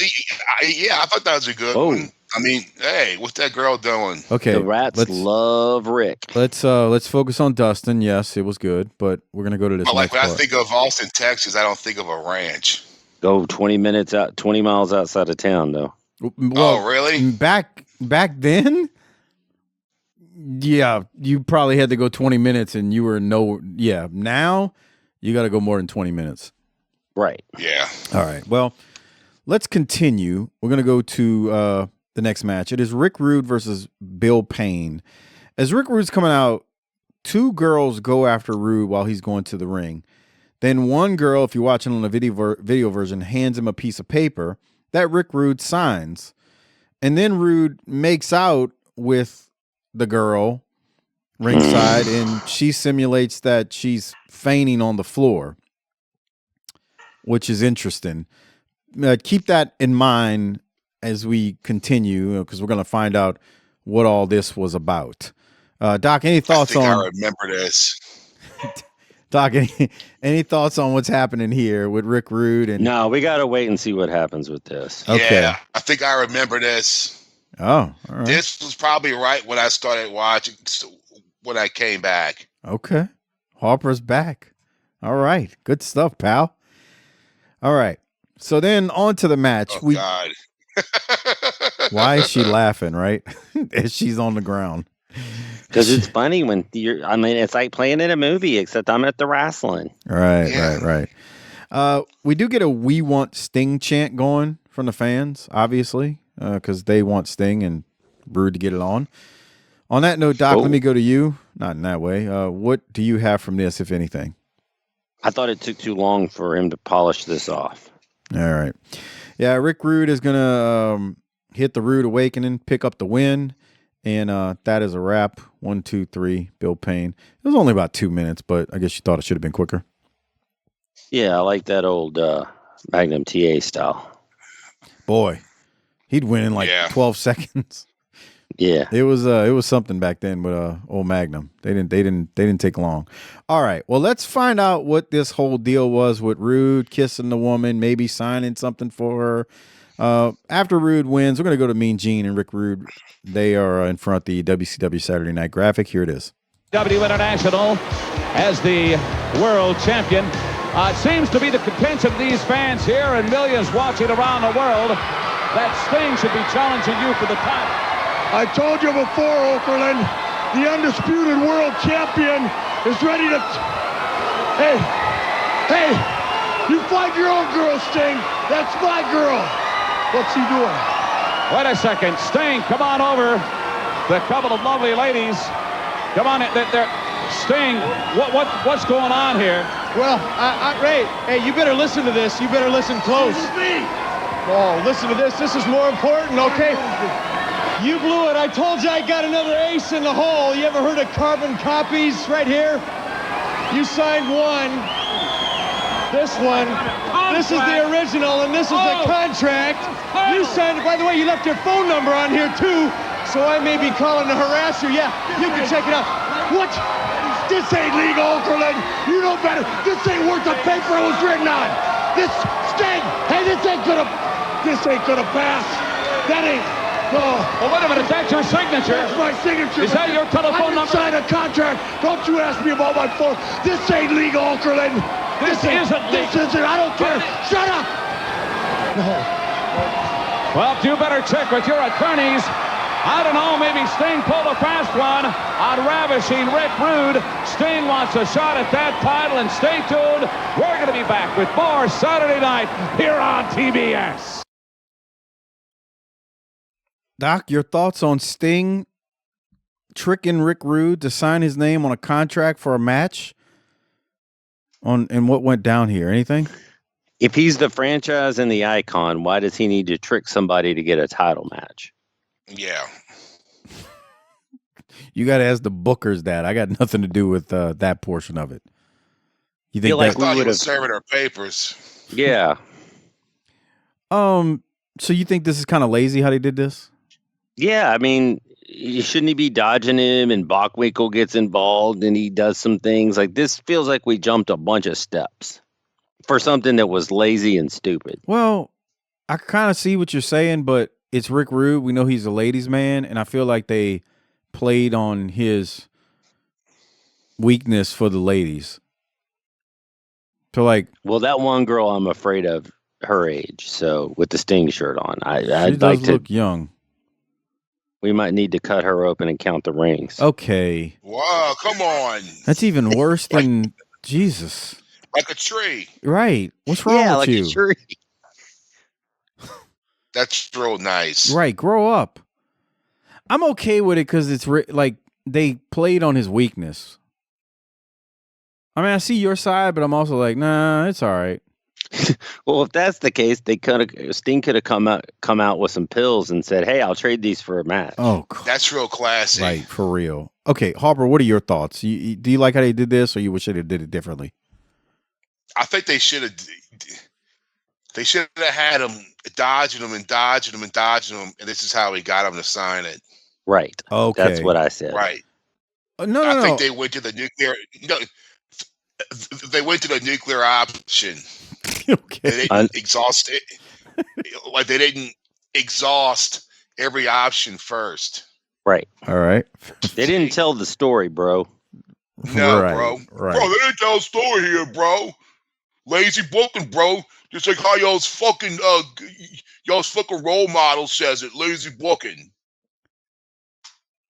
Speaker 8: Yeah, I thought that was a good one. I mean, hey, what's that girl doing?
Speaker 6: Okay.
Speaker 7: The rats love Rick.
Speaker 6: Let's focus on Dustin. Yes, it was good, but we're gonna go to this.
Speaker 8: But when I think of Austin, Texas, I don't think of a ranch.
Speaker 7: Go 20 miles outside of town, though.
Speaker 8: Well, really?
Speaker 6: Back then, yeah, you probably had to go 20 minutes, and you were now you got to go more than 20 minutes.
Speaker 7: Right.
Speaker 8: Yeah.
Speaker 6: All right. Well, let's continue. We're gonna go to the next match. It is Rick Rude versus Bill Payne. As Rick Rude's coming out, two girls go after Rude while he's going to the ring. Then one girl, if you're watching on the video version, hands him a piece of paper that Rick Rude signs. And then Rude makes out with the girl ringside, and she simulates that she's fainting on the floor, which is interesting. Keep that in mind as we continue, because we're going to find out what all this was about. Doc, any thoughts on...
Speaker 8: I remember this.
Speaker 6: Doc, any thoughts on what's happening here with Rick Rude?
Speaker 7: No, we got to wait and see what happens with this.
Speaker 6: Okay.
Speaker 8: Yeah, I think I remember this.
Speaker 6: Oh, all right.
Speaker 8: This was probably right when I started watching, when I came back.
Speaker 6: Okay. Harper's back. All right. Good stuff, pal. All right. So then on to the match.
Speaker 8: Oh, God.
Speaker 6: Why is she laughing, right? As she's on the ground.
Speaker 7: Because it's funny when it's like playing in a movie, except I'm at the wrestling.
Speaker 6: Right. We do get a "We Want Sting" chant going from the fans, obviously, because they want Sting and Rude to get it on. On that note, Doc, let me go to you. Not in that way. What do you have from this, if anything?
Speaker 7: I thought it took too long for him to polish this off.
Speaker 6: All right. Yeah, Rick Rude is going to hit the Rude Awakening, pick up the win, and that is a wrap. 1, 2, 3, Bill Payne. It was only about 2 minutes, but I guess you thought it should have been quicker.
Speaker 7: Yeah, I like that old Magnum TA style.
Speaker 6: Boy, he'd win in like 12 seconds.
Speaker 7: Yeah,
Speaker 6: it was something back then with old Magnum. They didn't take long. All right, well, let's find out what this whole deal was with Rude kissing the woman, maybe signing something for her. After Rude wins, we're gonna go to Mean Gene and Rick Rude. They are in front of the WCW Saturday Night graphic. Here it is.
Speaker 9: W International as the world champion. It seems to be the contention of these fans here and millions watching around the world that Sting should be challenging you for the title.
Speaker 5: I told you before, Okerlund, the undisputed world champion is ready to... Hey, you find your own girl, Sting. That's my girl. What's he doing?
Speaker 9: Wait a second. Sting, come on over. The couple of lovely ladies. Come on. Sting, what's going on here?
Speaker 11: Well, Ray, hey, you better listen to this. You better listen close.
Speaker 5: This is me.
Speaker 11: Oh, listen to this. This is more important, okay? You blew it. I told you I got another ace in the hole. You ever heard of carbon copies right here? You signed one. This one. This is the original, and this is the contract. You signed it. By the way, you left your phone number on here, too, so I may be calling to harass you. Yeah, you can check it out.
Speaker 5: What? This ain't legal, Okerlund. You know better. This ain't worth the paper it was written on. This Sting. Hey, this ain't gonna pass. That ain't.
Speaker 9: Oh, well, wait a minute. That's your signature.
Speaker 5: That's my signature.
Speaker 9: Is that your telephone number?
Speaker 5: I didn't sign a contract. Don't you ask me about my phone. This ain't legal, Okerlund.
Speaker 9: This isn't legal.
Speaker 5: This isn't. I don't care. Shut up. No.
Speaker 9: Well, you better check with your attorneys. I don't know, maybe Sting pulled a fast one on ravishing Rick Rude. Sting wants a shot at that title, and stay tuned. We're going to be back with more Saturday Night here on TBS.
Speaker 6: Doc, your thoughts on Sting tricking Rick Rude to sign his name on a contract for a match? And what went down here? Anything?
Speaker 7: If he's the franchise and the icon, why does he need to trick somebody to get a title match?
Speaker 8: Yeah.
Speaker 6: You got to ask the bookers that. I got nothing to do with that portion of it. You think
Speaker 8: I thought he was serving our papers.
Speaker 7: Yeah.
Speaker 6: So you think this is kind of lazy how they did this?
Speaker 7: Yeah, I mean, shouldn't he be dodging him and Bockwinkel gets involved and he does some things? Like, this feels like we jumped a bunch of steps for something that was lazy and stupid.
Speaker 6: Well, I kind of see what you're saying, but it's Rick Rude. We know he's a ladies' man, and I feel like they played on his weakness for the ladies. So, like,
Speaker 7: well, that one girl, I'm afraid of her age. So, with the Sting shirt on, I'd
Speaker 6: does
Speaker 7: like to
Speaker 6: look young.
Speaker 7: We might need to cut her open and count the rings.
Speaker 6: Okay.
Speaker 8: Wow, come on.
Speaker 6: That's even worse than Jesus.
Speaker 8: Like a tree.
Speaker 6: Right. What's wrong with
Speaker 7: like
Speaker 6: you?
Speaker 7: A tree.
Speaker 8: That's real nice.
Speaker 6: Right. Grow up. I'm okay with it because it's like they played on his weakness. I mean, I see your side, but I'm also like, nah, it's all right.
Speaker 7: Well, if that's the case, Sting could have come out with some pills and said, "Hey, I'll trade these for a match."
Speaker 6: Oh,
Speaker 8: that's real classy.
Speaker 6: Right, for real. Okay, Harper, what are your thoughts? Do you like how they did this, or you wish they did it differently?
Speaker 8: I think they should have. They should have had him dodging him and dodging him and dodging him, and this is how he got him to sign it.
Speaker 7: Right.
Speaker 6: Okay,
Speaker 7: that's what I said.
Speaker 8: Right.
Speaker 6: No,
Speaker 8: I think they went to the nuclear. No, they went to the nuclear option.
Speaker 6: Okay.
Speaker 8: They didn't exhaust it. Like they didn't exhaust every option first.
Speaker 7: Right.
Speaker 6: All right.
Speaker 7: They didn't tell the story, bro.
Speaker 8: No,
Speaker 6: right,
Speaker 8: bro.
Speaker 6: Right.
Speaker 8: Bro, they didn't tell a story here, bro. Lazy booking, bro. Just like how y'all's fucking role model says it. Lazy booking.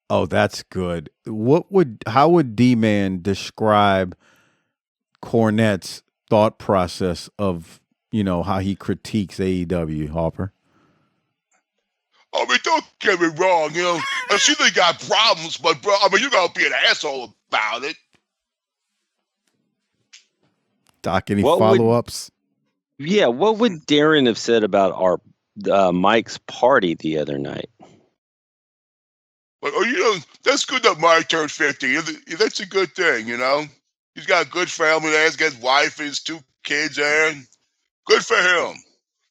Speaker 6: Oh, that's good. How would Dman describe Cornette's thought process of how he critiques AEW, Harper.
Speaker 8: I mean, don't get me wrong, I see they got problems, but bro, I mean, you gotta be an asshole about it.
Speaker 6: Doc, any follow-ups?
Speaker 7: What would Darren have said about our Mike's party the other night?
Speaker 8: But that's good that Mike turned 50. That's a good thing, He's got a good family there. He's got his wife and his 2 kids there. Good for him.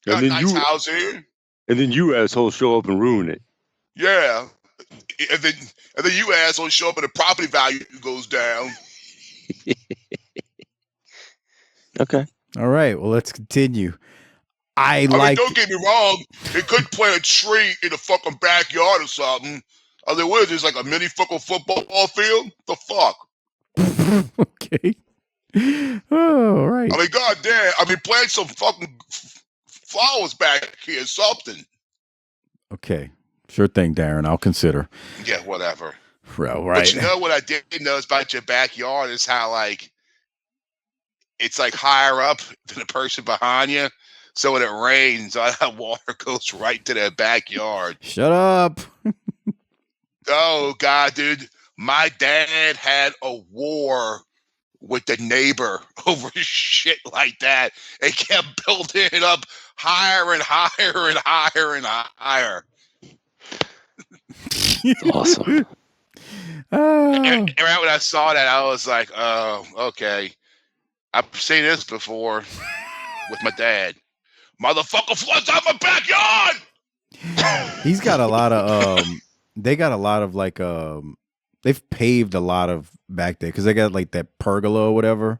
Speaker 8: Got a nice house here.
Speaker 7: And then you assholes show up and ruin it.
Speaker 8: Yeah. And then you assholes show up and the property value goes down.
Speaker 7: Okay.
Speaker 6: All right. Well, let's continue.
Speaker 8: I mean, don't get me wrong. They could plant a tree in the fucking backyard or something. I mean, what is this, like a mini fucking football field? The fuck?
Speaker 6: Okay. Oh, all right.
Speaker 8: I mean, goddamn. I mean, plant some fucking flowers back here, something.
Speaker 6: Okay. Sure thing, Darren. I'll consider.
Speaker 8: Yeah, whatever.
Speaker 6: Well, right.
Speaker 8: But what I didn't know about your backyard is how, like, it's like higher up than the person behind you. So when it rains, all that water goes right to their backyard.
Speaker 6: Shut up.
Speaker 8: Oh, God, dude. My dad had a war with the neighbor over shit like that. It kept building it up higher and higher and higher and higher.
Speaker 7: Awesome.
Speaker 8: And right when I saw that, I was like, oh, okay. I've seen this before with my dad. Motherfucker floods out my backyard!
Speaker 6: He's got a lot of, they got a lot of like, they've paved a lot of back there because they got like that pergola or whatever.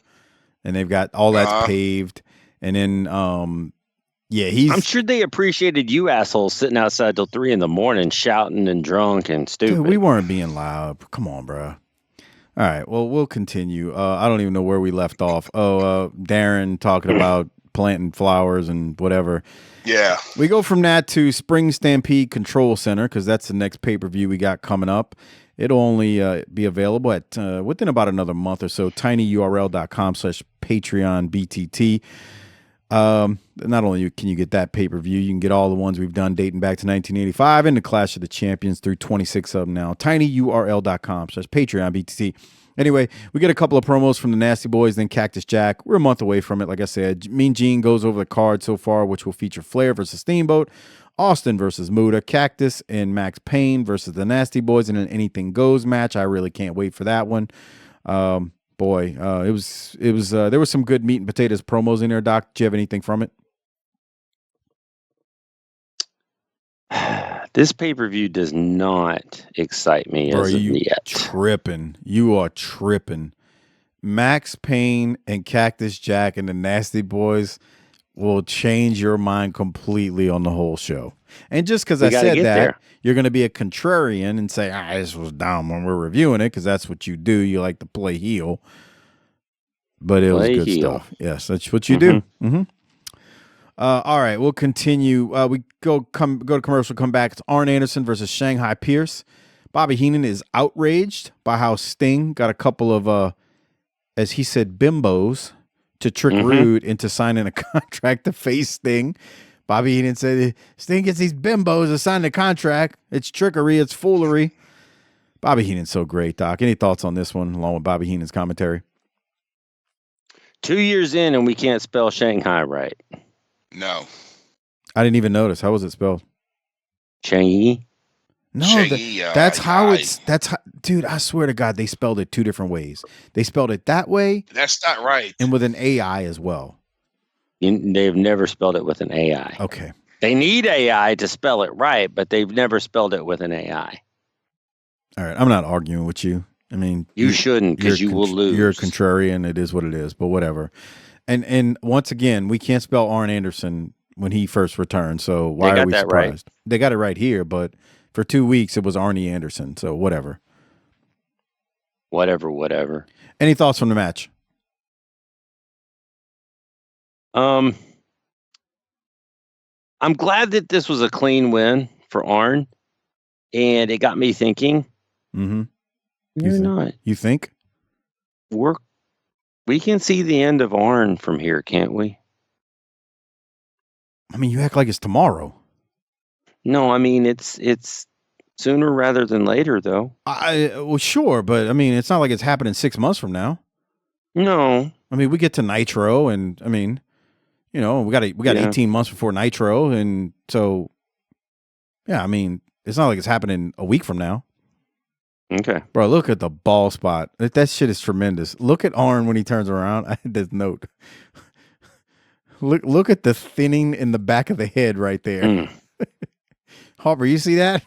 Speaker 6: And they've got all that's paved. And then, I'm
Speaker 7: sure they appreciated you assholes sitting outside till 3 a.m. shouting and drunk and stupid.
Speaker 6: Dude, we weren't being loud. Come on, bro. All right, well, we'll continue. I don't even know where we left off. Darren talking about planting flowers and whatever.
Speaker 8: Yeah.
Speaker 6: We go from that to Spring Stampede Control Center because that's the next pay-per-view we got coming up. It'll only be available at within about another month or so. tinyurl.com/PatreonBTT. Not only can you get that pay-per-view, you can get all the ones we've done dating back to 1985 and the Clash of the Champions through 26 of them now. tinyurl.com/PatreonBTT. Anyway, we get a couple of promos from the Nasty Boys, then Cactus Jack. We're a month away from it. Like I said, Mean Gene goes over the card so far, which will feature Flair versus Steamboat, Austin versus Muda, Cactus and Max Payne versus the Nasty Boys in an Anything Goes match. I really can't wait for that one. It was there was some good meat and potatoes promos in there. Doc, do you have anything from it?
Speaker 7: This pay-per-view does not excite me as of yet.
Speaker 6: Tripping. You are tripping. Max Payne and Cactus Jack and the Nasty Boys will change your mind completely on the whole show. And just because I said that, you're going to be a contrarian and say, this was dumb when we're reviewing it, because that's what you do. You like to play heel. But it was good stuff. Yes, that's what you do. Mm-hmm. All right, we'll continue. We go to commercial, come back. It's Arn Anderson versus Shanghai Pierce. Bobby Heenan is outraged by how Sting got a couple of, as he said, bimbos to trick Rude into signing a contract to face Sting. Bobby Heenan said, Sting gets these bimbos to sign the contract. It's trickery. It's foolery. Bobby Heenan's so great, Doc. Any thoughts on this one, along with Bobby Heenan's commentary?
Speaker 7: 2 years in and we can't spell Shanghai right.
Speaker 8: No.
Speaker 6: I didn't even notice. How was it spelled?
Speaker 7: Changi.
Speaker 6: No, that's how it's. That's how, dude. I swear to God, they spelled it 2 different ways. They spelled it that way.
Speaker 8: That's not right.
Speaker 6: And with an AI as well.
Speaker 7: They've never spelled it with an AI.
Speaker 6: Okay.
Speaker 7: They need AI to spell it right, but they've never spelled it with an AI.
Speaker 6: All right. I'm not arguing with you. I mean,
Speaker 7: you shouldn't, because you will lose.
Speaker 6: You're a contrarian. It is what it is. But whatever. And once again, we can't spell Arn Anderson when he first returned. So why are we surprised? Right. They got it right here, but for 2 weeks it was Arnie Anderson. So whatever.
Speaker 7: Whatever.
Speaker 6: Any thoughts from the match?
Speaker 7: I'm glad that this was a clean win for Arn, and it got me thinking.
Speaker 6: Mm-hmm. You think?
Speaker 7: We can see the end of Arn from here, can't we?
Speaker 6: I mean, you act like it's tomorrow.
Speaker 7: No, I mean it's sooner rather than later, though.
Speaker 6: Well, sure, but I mean, it's not like it's happening 6 months from now.
Speaker 7: No,
Speaker 6: I mean, we get to Nitro, and I mean, we got 18 months before Nitro, and so yeah, I mean, it's not like it's happening a week from now.
Speaker 7: Okay,
Speaker 6: bro, look at the ball spot. That shit is tremendous. Look at Arn when he turns around. I had this note. Look at the thinning in the back of the head right there. Harper, you see that?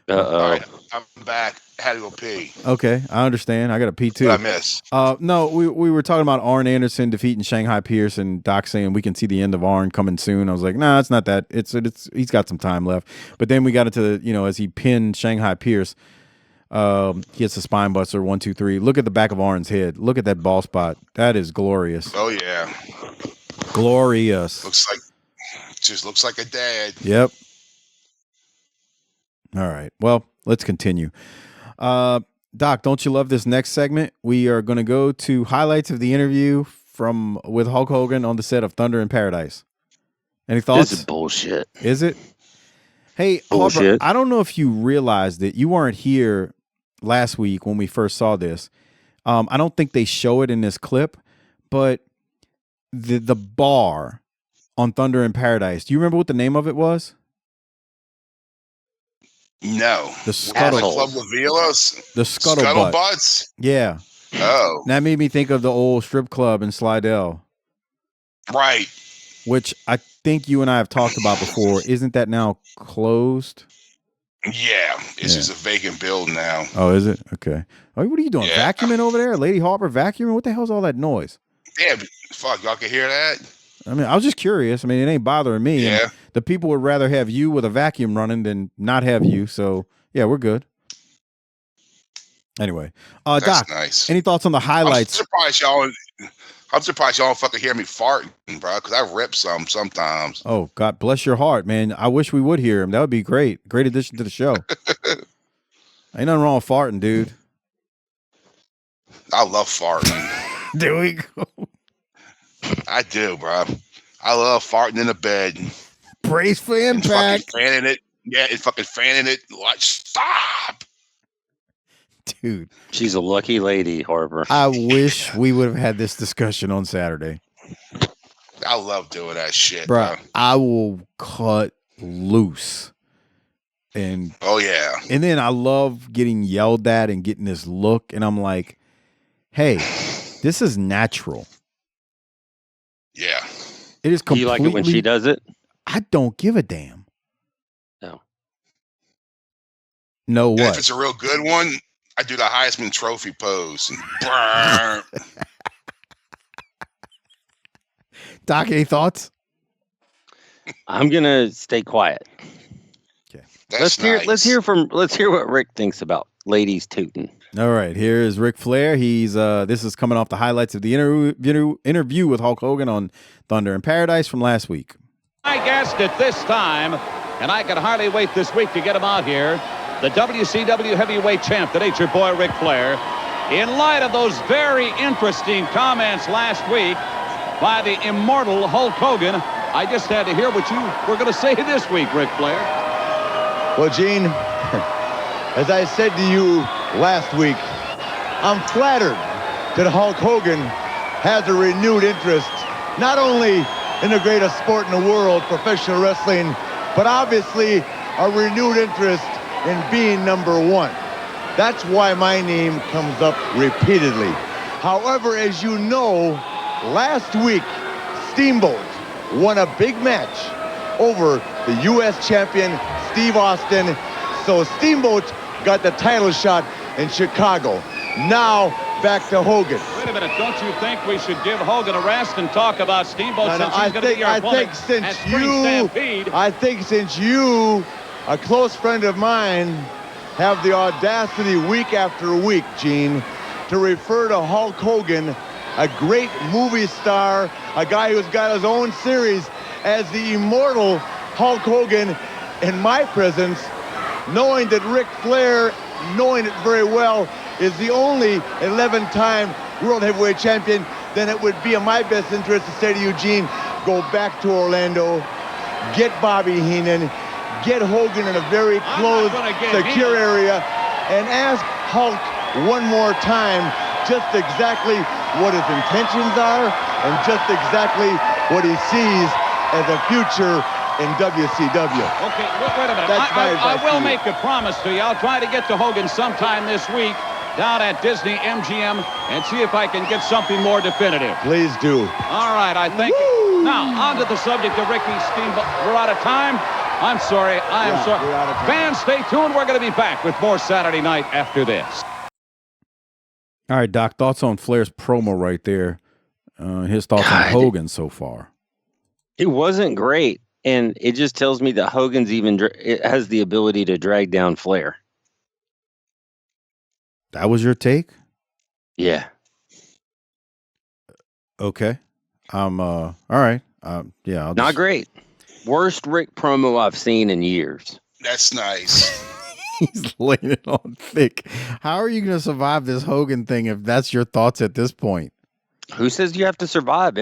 Speaker 8: All right, I'm back. I had to go pee.
Speaker 6: Okay, I understand. I got to pee too.
Speaker 8: What I miss?
Speaker 6: No, we were talking about Arn Anderson defeating Shanghai Pierce, and Doc saying we can see the end of Arn coming soon. I was like, nah, it's not that. It's he's got some time left. But then we got into as he pinned Shanghai Pierce, he hits the spine buster. 1, 2, 3. Look at the back of Arn's head. Look at that ball spot. That is glorious.
Speaker 8: Oh yeah,
Speaker 6: glorious.
Speaker 8: Looks like a dad.
Speaker 6: Yep. All right. Well, let's continue. Doc, don't you love this next segment? We are going to go to highlights of the interview with Hulk Hogan on the set of Thunder in Paradise. Any thoughts?
Speaker 7: This is bullshit.
Speaker 6: Is it? Hey, Harper, I don't know if you realized that you weren't here last week when we first saw this. I don't think they show it in this clip, but the bar on Thunder in Paradise, do you remember what the name of it was?
Speaker 8: No.
Speaker 6: The Scuttle.
Speaker 8: Club Lavilas?
Speaker 6: The Scuttlebutt.
Speaker 8: Scuttlebutts?
Speaker 6: Yeah.
Speaker 8: Oh.
Speaker 6: That made me think of the old strip club in Slidell.
Speaker 8: Right.
Speaker 6: Which I think you and I have talked about before. Isn't that now closed?
Speaker 8: Yeah. It's just a vacant building now.
Speaker 6: Oh, is it? Okay. Oh, what are you doing?
Speaker 8: Yeah.
Speaker 6: Vacuuming over there? Lady Harper vacuuming? What the hell's all that noise?
Speaker 8: Yeah, fuck, y'all can hear that?
Speaker 6: I mean, I was just curious. I mean, it ain't bothering me.
Speaker 8: Yeah.
Speaker 6: And the people would rather have you with a vacuum running than not have you. So, yeah, we're good. Anyway,
Speaker 8: That's
Speaker 6: Doc,
Speaker 8: nice.
Speaker 6: Any thoughts on the highlights?
Speaker 8: I'm surprised y'all don't fucking hear me farting, bro, because I rip sometimes.
Speaker 6: Oh, God bless your heart, man. I wish we would hear him. That would be great. Great addition to the show. Ain't nothing wrong with farting, dude.
Speaker 8: I love farting.
Speaker 6: There we go.
Speaker 8: I do, bro. I love farting in the bed.
Speaker 6: Brace for impact.
Speaker 8: Fucking fanning it. Yeah, and fucking fanning it. Like, stop.
Speaker 6: Dude.
Speaker 7: She's a lucky lady, Harper.
Speaker 6: I wish we would have had this discussion on Saturday.
Speaker 8: I love doing that shit,
Speaker 6: bro.
Speaker 8: bro.
Speaker 6: I will cut loose. And
Speaker 8: oh, yeah.
Speaker 6: And then I love getting yelled at and getting this look. And I'm like, hey, this is natural.
Speaker 8: Yeah.
Speaker 6: It is completely.
Speaker 7: Do you like it when she does it?
Speaker 6: I don't give a damn.
Speaker 7: No.
Speaker 6: No what?
Speaker 8: If it's a real good one, I do the Heisman Trophy pose. And burn.
Speaker 6: Doc, any thoughts?
Speaker 7: I'm gonna stay quiet.
Speaker 6: Okay.
Speaker 7: Let's hear what Rick thinks about ladies tooting.
Speaker 6: All right, here is Ric Flair. He's this is coming off the highlights of the interview with Hulk Hogan on Thunder in Paradise from last week.
Speaker 9: My guest at this time, and I can hardly wait this week to get him out here, the WCW heavyweight champ, the nature boy Ric Flair. In light of those very interesting comments last week by the immortal Hulk Hogan, I just had to hear what you were going to say this week, Ric Flair.
Speaker 11: Well, Gene, as I said to you last week, I'm flattered that Hulk Hogan has a renewed interest, not only in the greatest sport in the world, professional wrestling, but obviously a renewed interest in being number one. That's why my name comes up repeatedly. However, as you know, last week, Steamboat won a big match over the U.S. champion, Steve Austin. So Steamboat got the title shot in Chicago. Now, back to Hogan.
Speaker 9: Wait a minute, don't you think we should give Hogan a rest and talk about Steamboat since he's going to be our opponent at Spring Stampede?
Speaker 11: I think since you, a close friend of mine, have the audacity week after week, Gene, to refer to Hulk Hogan, a great movie star, a guy who's got his own series, as the immortal Hulk Hogan in my presence, knowing that Ric Flair, knowing it very well, is the only 11-time World Heavyweight Champion
Speaker 12: then it would be in my best interest to say to Eugene, go back to Orlando, get Bobby Heenan, get Hogan in a very closed, secure area, and ask Hulk one more time just exactly what his intentions are and just exactly what he sees as a future in WCW.
Speaker 9: Okay, wait a minute. I will make a promise to you. I'll try to get to Hogan sometime this week down at Disney MGM and see if I can get something more definitive.
Speaker 12: Please do.
Speaker 9: All right, I think. Now, on to the subject of Ricky Steamboat. We're out of time. I'm sorry. I am sorry. Fans, stay tuned. We're going to be back with more Saturday Night after this.
Speaker 6: All right, Doc, thoughts on Flair's promo right there. His thoughts on Hogan so far.
Speaker 7: It wasn't great, and it just tells me that Hogan's it has the ability to drag down Flair.
Speaker 6: That was your take?
Speaker 7: Yeah.
Speaker 6: Okay. All right. Yeah.
Speaker 7: Not great. Worst Rick promo I've seen in years.
Speaker 8: That's nice.
Speaker 6: He's laying it on thick. How are you going to survive this Hogan thing if that's your thoughts at this point?
Speaker 7: Who says you have to survive?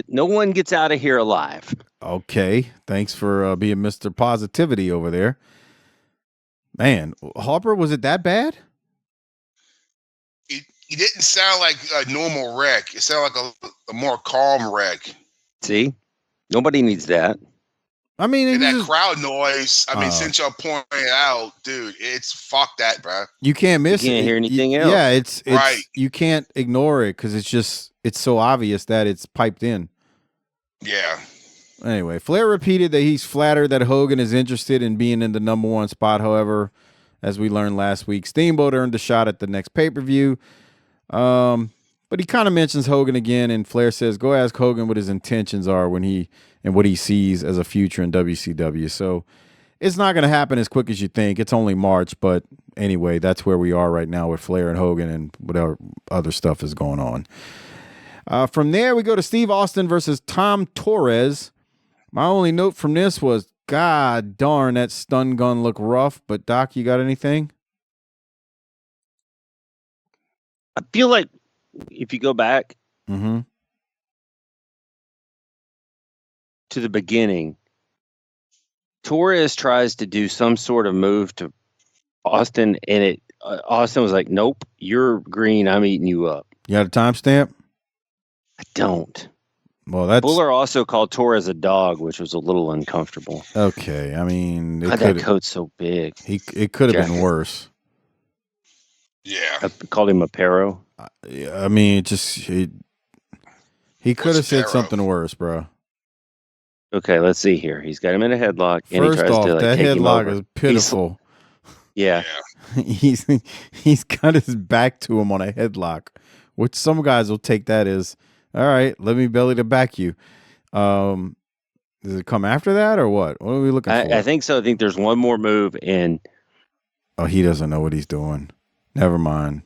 Speaker 7: No one gets out of here alive.
Speaker 6: Okay. Thanks for being Mr. Positivity over there. Man, Harper, was it that bad?
Speaker 8: It didn't sound like a normal wreck. It sounded like a more calm wreck.
Speaker 7: See? Nobody needs that.
Speaker 6: I mean,
Speaker 8: and that crowd noise, since y'all pointed it out, dude, it's fuck that, bro.
Speaker 6: You can't miss it.
Speaker 7: You can't hear anything else.
Speaker 6: Yeah, it's
Speaker 8: right.
Speaker 6: You can't ignore it because it's so obvious that it's piped in.
Speaker 8: Yeah.
Speaker 6: Anyway, Flair repeated that he's flattered that Hogan is interested in being in the #1 spot. However, as we learned last week, Steamboat earned a shot at the next pay-per-view. But he kind of mentions Hogan again, and Flair says, go ask Hogan what his intentions are and what he sees as a future in WCW. So it's not going to happen as quick as you think. It's only March, but anyway, that's where we are right now with Flair and Hogan and whatever other stuff is going on. From there, we go to Steve Austin versus Tom Torres. My only note from this was, God darn, that stun gun looked rough. But Doc, you got anything?
Speaker 7: I feel like if you go back
Speaker 6: to
Speaker 7: the beginning, Torres tries to do some sort of move to Austin, and Austin was like, nope, you're green, I'm eating you up.
Speaker 6: You got a timestamp?
Speaker 7: I don't.
Speaker 6: Well, that's
Speaker 7: Buller also called Torres a dog, which was a little uncomfortable.
Speaker 6: Okay, I mean,
Speaker 7: that coat's so big.
Speaker 6: It could have been worse.
Speaker 8: Yeah,
Speaker 7: I called him a Perro.
Speaker 6: I mean, he could have said something worse, bro.
Speaker 7: Okay, let's see here. He's got him in a headlock, and
Speaker 6: First
Speaker 7: he tries
Speaker 6: off,
Speaker 7: to
Speaker 6: that
Speaker 7: take him
Speaker 6: headlock
Speaker 7: over.
Speaker 6: is pitiful.
Speaker 7: Yeah.
Speaker 6: He's got his back to him on a headlock, which some guys will take that as, all right, let me belly to back you. Does it come after that or what? What are we looking for?
Speaker 7: I think so. I think there's one more move, and
Speaker 6: he doesn't know what he's doing. Never mind.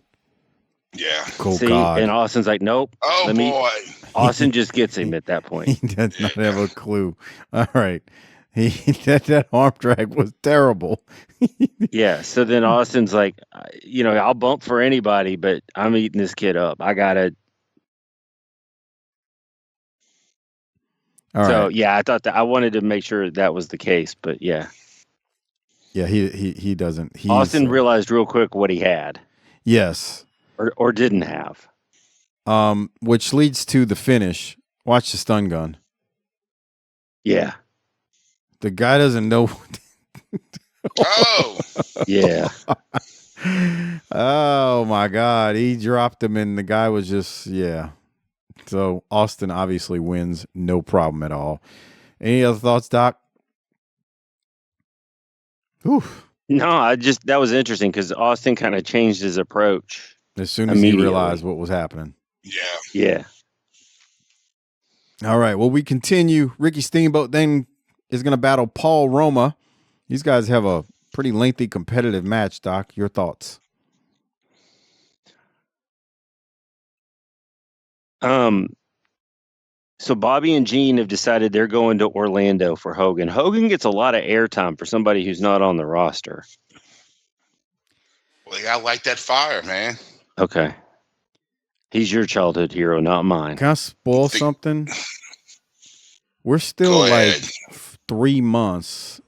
Speaker 8: Yeah.
Speaker 6: Cool.
Speaker 7: See,
Speaker 6: God.
Speaker 7: and Austin's like, nope.
Speaker 8: Oh, boy.
Speaker 7: Austin just gets him at that point.
Speaker 6: He does not have a clue. All right. That arm drag was terrible.
Speaker 7: Yeah. So then Austin's like, I'll bump for anybody, but I'm eating this kid up. I got to. So, yeah, I thought that I wanted to make sure that was the case, but yeah.
Speaker 6: Yeah, he doesn't.
Speaker 7: Austin realized real quick what he had.
Speaker 6: Yes.
Speaker 7: Or didn't have.
Speaker 6: Which leads to the finish. Watch the stun gun.
Speaker 7: Yeah.
Speaker 6: The guy doesn't know.
Speaker 8: Oh.
Speaker 7: Yeah.
Speaker 6: Oh, my God. He dropped him, and the guy was just, yeah. So Austin obviously wins, no problem at all. Any other thoughts, Doc? Oof.
Speaker 7: No, that was interesting because Austin kind of changed his approach.
Speaker 6: As soon as he realized what was happening.
Speaker 7: Yeah.
Speaker 6: All right. Well, we continue. Ricky Steamboat then is going to battle Paul Roma. These guys have a pretty lengthy competitive match, Doc. Your thoughts?
Speaker 7: So Bobby and Gene have decided they're going to Orlando for Hogan. Hogan gets a lot of airtime for somebody who's not on the roster.
Speaker 8: Well, you gotta light that fire, man.
Speaker 7: Okay. He's your childhood hero, not mine.
Speaker 6: Can I spoil something? We're still
Speaker 8: Go
Speaker 6: like
Speaker 8: ahead.
Speaker 6: 3 months.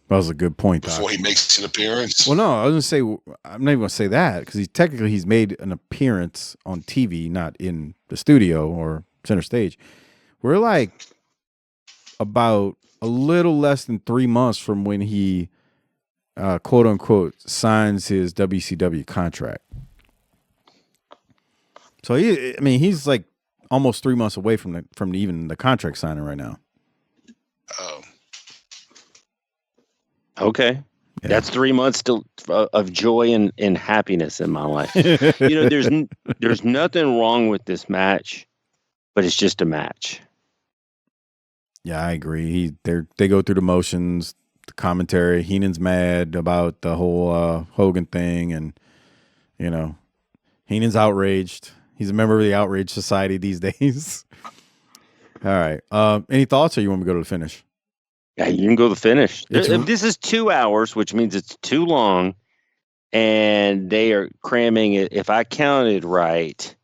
Speaker 6: That was a good point, Doc.
Speaker 8: Before he makes an appearance.
Speaker 6: Well, no, I was gonna say I'm not even gonna say that because he's made an appearance on TV, not in the studio or center stage. We're like about a little less than 3 months from when he, quote unquote, signs his WCW contract. So he's like almost 3 months away from even the contract signing right now.
Speaker 8: Oh.
Speaker 7: Okay.
Speaker 6: Yeah.
Speaker 7: That's 3 months of joy and happiness in my life. There's nothing wrong with this match, but it's just a match.
Speaker 6: Yeah, I agree. They go through the motions, the commentary. Heenan's mad about the whole Hogan thing, and Heenan's outraged. He's a member of the Outrage Society these days. All right. Any thoughts, or you want me to go to the finish?
Speaker 7: Yeah, you can go to the finish. This is 2 hours, which means it's too long, and they are cramming it, if I counted right,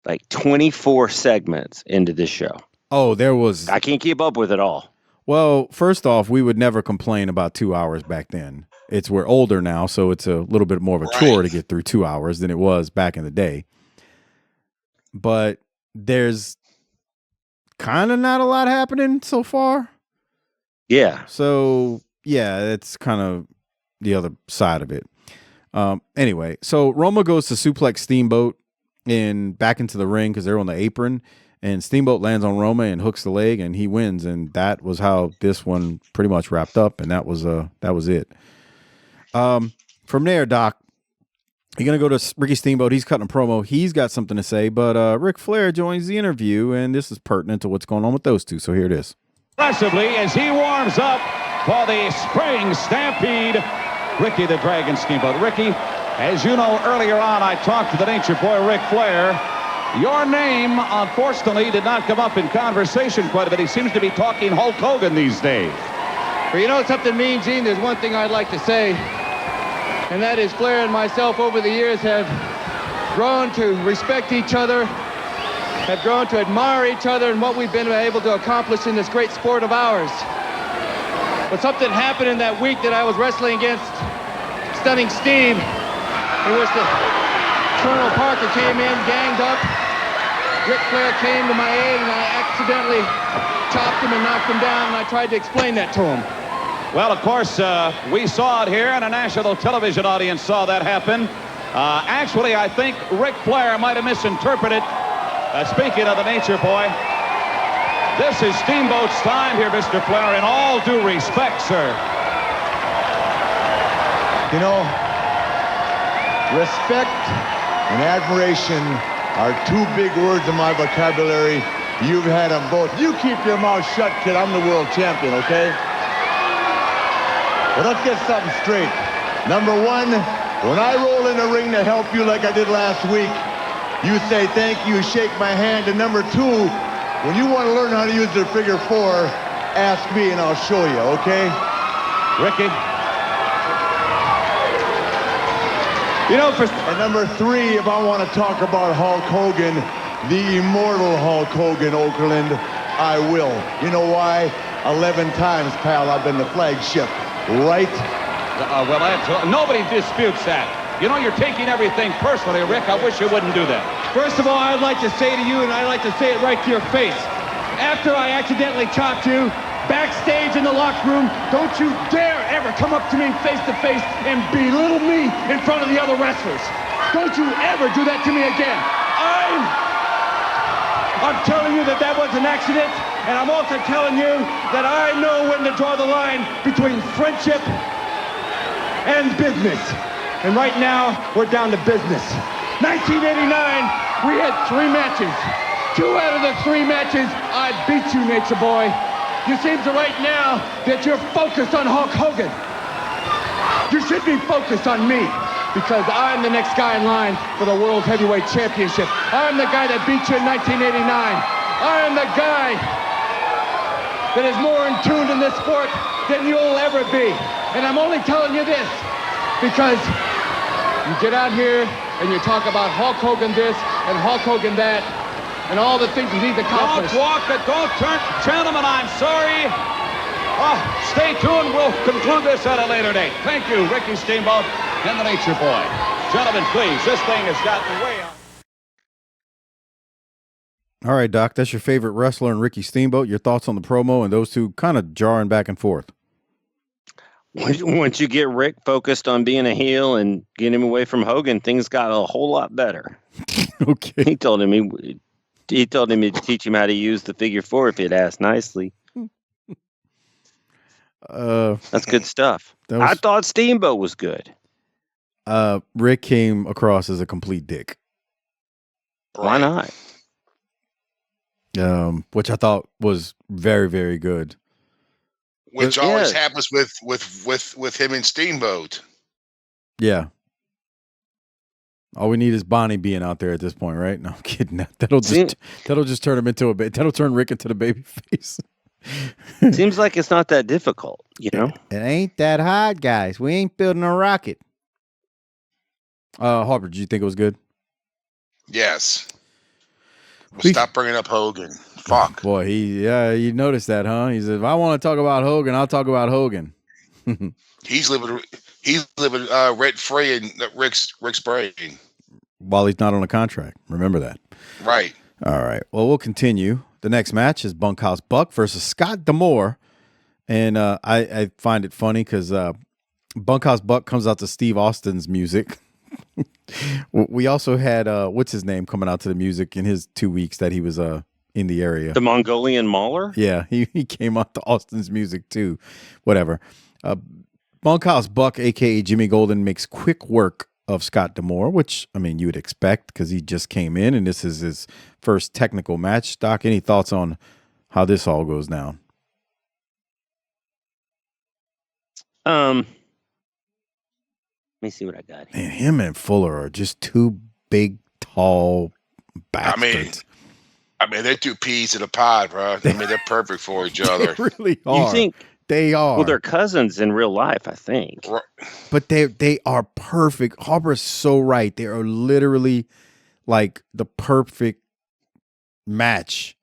Speaker 7: like 24 segments into this show.
Speaker 6: Oh, there was...
Speaker 7: I can't keep up with it all.
Speaker 6: Well, first off, we would never complain about 2 hours back then. We're older now, so it's a little bit more of a chore to get through 2 hours than it was back in the day. But there's kind of not a lot happening so far.
Speaker 7: Yeah.
Speaker 6: So, yeah, it's kind of the other side of it. Anyway, so Roma goes to suplex Steamboat back into the ring because they're on the apron, and Steamboat lands on Roma and hooks the leg, and he wins. And that was how this one pretty much wrapped up, and that was it. From there, Doc, you're going to go to Ricky Steamboat. He's cutting a promo. He's got something to say, but Ric Flair joins the interview, and this is pertinent to what's going on with those two. So here it is.
Speaker 9: Aggressively as he warms up for the spring stampede, Ricky the Dragon Steamboat. Ricky, as you know, earlier on I talked to the Nature Boy Ric Flair. Your name, unfortunately, did not come up in conversation quite a bit. He seems to be talking Hulk Hogan these days.
Speaker 13: Well, you know what something means, Gene? There's one thing I'd like to say, and that is Flair and myself over the years have grown to respect each other, have grown to admire each other and what we've been able to accomplish in this great sport of ours. But something happened in that week that I was wrestling against Stunning Steve, in which the Colonel Parker came in, ganged up. Ric Flair came to my aid, and I accidentally chopped him and knocked him down, and I tried to explain that to him.
Speaker 9: Well, of course, we saw it here, and a national television audience saw that happen. Actually, I think Ric Flair might have misinterpreted. Speaking of the Nature Boy, this is Steamboat's time here, Mr. Flair, in all due respect, sir.
Speaker 12: You know, respect and admiration are two big words in my vocabulary. You've had them both. You keep your mouth shut, kid. I'm the world champion, okay? But let's get something straight. Number one, when I roll in the ring to help you like I did last week, you say thank you, shake my hand. And number two, when you want to learn how to use the figure four, ask me and I'll show you, okay?
Speaker 9: Ricky.
Speaker 12: You know, and number three, if I want to talk about Hulk Hogan, the immortal Hulk Hogan, Okerlund, I will. You know why? 11 times, pal, I've been the flagship, right?
Speaker 9: Well, nobody disputes that. You know, you're taking everything personally, Rick. I wish you wouldn't do that.
Speaker 13: First of all, I'd like to say to you, and I'd like to say it right to your face, after I accidentally chopped you, backstage in the locker room, don't you dare ever come up to me face to face and belittle me in front of the other wrestlers. Don't you ever do that to me again. I'm telling you that was an accident, and I'm also telling you that I know when to draw the line between friendship and business. And right now, we're down to business. 1989, we had 3 matches. 2 out of the 3 matches, I beat you, Nature Boy. You seem to right now that you're focused on Hulk Hogan. You should be focused on me, because I'm the next guy in line for the World Heavyweight Championship. I'm the guy that beat you in 1989. I'm the guy that is more in tune in this sport than you'll ever be. And I'm only telling you this because you get out here and you talk about Hulk Hogan this,
Speaker 11: and Hulk Hogan that, and all the things he's accomplished.
Speaker 9: Don't walk it. Don't turn. Gentlemen, I'm sorry. Stay tuned. We'll conclude this at a later date. Thank you, Ricky Steamboat and the Nature Boy. Gentlemen, please. This thing has gotten way out.
Speaker 6: All right, Doc, that's your favorite wrestler and Ricky Steamboat. Your thoughts on the promo and those two kind of jarring back and forth.
Speaker 7: Once you get Rick focused on being a heel and getting him away from Hogan, things got a whole lot better.
Speaker 6: Okay.
Speaker 7: He told him he'd teach him how to use the figure four if he'd asked nicely. That's good stuff. I thought Steamboat was good.
Speaker 6: Rick came across as a complete dick.
Speaker 7: Why not?
Speaker 6: Which I thought was very, very good.
Speaker 8: Which always happens with him and Steamboat.
Speaker 6: Yeah. All we need is Bonnie being out there at this point, right? No, I'm kidding. That'll just turn him into that'll turn Rick into the baby face.
Speaker 7: Seems like it's not that difficult, you know?
Speaker 6: It ain't that hard, guys. We ain't building a rocket. Harper, did you think it was good?
Speaker 8: Yes. Stop bringing up Hogan. Fuck.
Speaker 6: Boy, you noticed that, huh? He said, if I want to talk about Hogan, I'll talk about Hogan.
Speaker 8: He's living rent free in Rick's brain.
Speaker 6: While he's not on a contract. Remember that.
Speaker 8: Right.
Speaker 6: All right. Well, we'll continue. The next match is Bunkhouse Buck versus Scott D'Amore. And I find it funny because Bunkhouse Buck comes out to Steve Austin's music. We also had what's his name coming out to the music in his 2 weeks that he was in the area.
Speaker 7: The Mongolian Mauler?
Speaker 6: Yeah, he came out to Austin's music too. Whatever. Bunkhouse Buck, aka Jimmy Golden, makes quick work of Scott D'Amore, which I mean you would expect because he just came in and this is his first technical match. Doc, any thoughts on how this all goes down?
Speaker 7: Let me see what I got here.
Speaker 6: Man, him and Fuller are just two big, tall bastards.
Speaker 8: I mean, they're two peas in a pod, bro. I mean, they're perfect for each other.
Speaker 6: They really are.
Speaker 7: You think
Speaker 6: they are?
Speaker 7: Well, they're cousins in real life, I think.
Speaker 6: But they are perfect. Harper's so right. They are literally like the perfect match.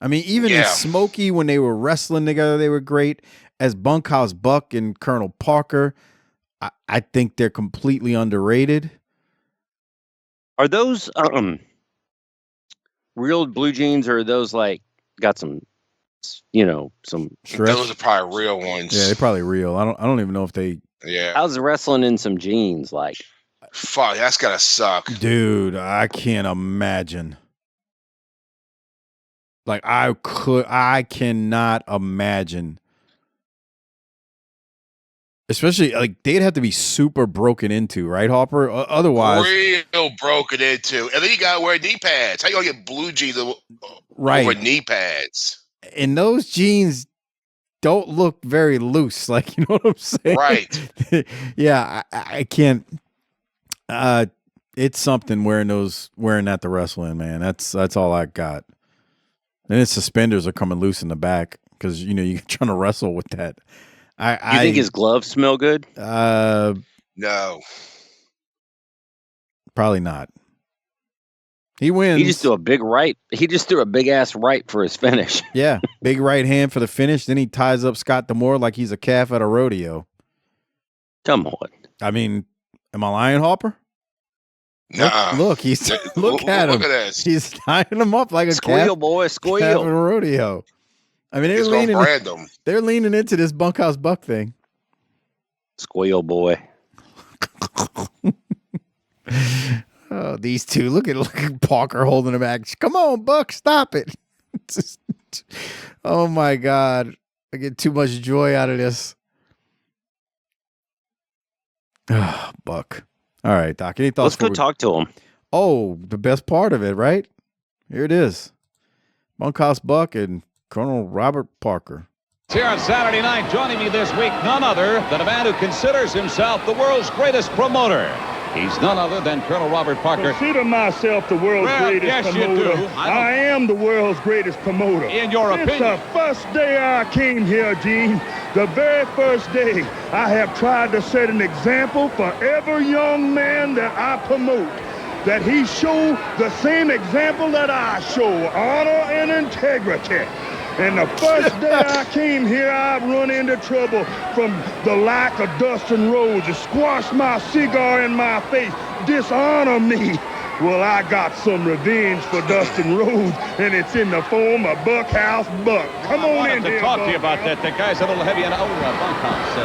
Speaker 6: I mean, even in Smokey, when they were wrestling together, they were great. As Bunkhouse Buck and Colonel Parker, I think they're completely underrated.
Speaker 7: Are those real blue jeans, or are those like got some, some?
Speaker 6: Stretch?
Speaker 8: Those are probably real ones.
Speaker 6: Yeah, they're probably real. I don't even know if they.
Speaker 8: Yeah.
Speaker 7: How's wrestling in some jeans like?
Speaker 8: Fuck, that's gotta suck,
Speaker 6: dude. I can't imagine. Like I cannot imagine. Especially, like, they'd have to be super broken into, right, Harper? Otherwise...
Speaker 8: Real broken into. And then you got to wear knee pads. How you going to get blue jeans over knee pads?
Speaker 6: And those jeans don't look very loose. Like, you know what I'm saying?
Speaker 8: Right.
Speaker 6: Yeah, I can't... it's something wearing that to wrestling, man. That's all I got. And his suspenders are coming loose in the back because, you're trying to wrestle with that.
Speaker 7: You think his gloves smell good?
Speaker 8: No.
Speaker 6: Probably not. He wins.
Speaker 7: He just threw a big right. He just threw a big ass right for his finish.
Speaker 6: Yeah, big right hand for the finish. Then he ties up Scott D'Amore like he's a calf at a rodeo.
Speaker 7: Come on.
Speaker 6: I mean, am I lying, Harper?
Speaker 8: Nah.
Speaker 6: Look, look at him.
Speaker 8: Look at this.
Speaker 6: He's tying him up like a
Speaker 7: squeal,
Speaker 6: calf,
Speaker 7: boy, squeal.
Speaker 6: Calf at a rodeo. I mean, they're leaning into this Bunkhouse Buck thing.
Speaker 7: Squeal, boy.
Speaker 6: Oh, these two. Look at Parker holding him back. Come on, Buck, stop it. Oh, my God. I get too much joy out of this. Oh, Buck. All right, Doc. Any thoughts?
Speaker 7: Let's go talk to him.
Speaker 6: Oh, the best part of it, right? Here it is. Bunkhouse Buck and Colonel Robert Parker.
Speaker 9: Here on Saturday night, joining me this week, none other than a man who considers himself the world's greatest promoter. He's none other than Colonel Robert Parker.
Speaker 5: Consider myself the world's greatest promoter.
Speaker 9: Yes, you do.
Speaker 5: I am the world's greatest promoter.
Speaker 9: In your opinion.
Speaker 5: It's the first day I came here, Gene. The very first day, I have tried to set an example for every young man that I promote. that he show the same example that I show, honor and integrity. And the first day I came here, I run into trouble from the lack of Dustin Rhodes. It squashed my cigar in my face, dishonor me. Well, I got some revenge for Dustin Rhodes, and it's in the form of Bunkhouse Buck. Come on in here,
Speaker 9: I wanted to talk to you about that. The guy's a little heavy on Bunkhouse.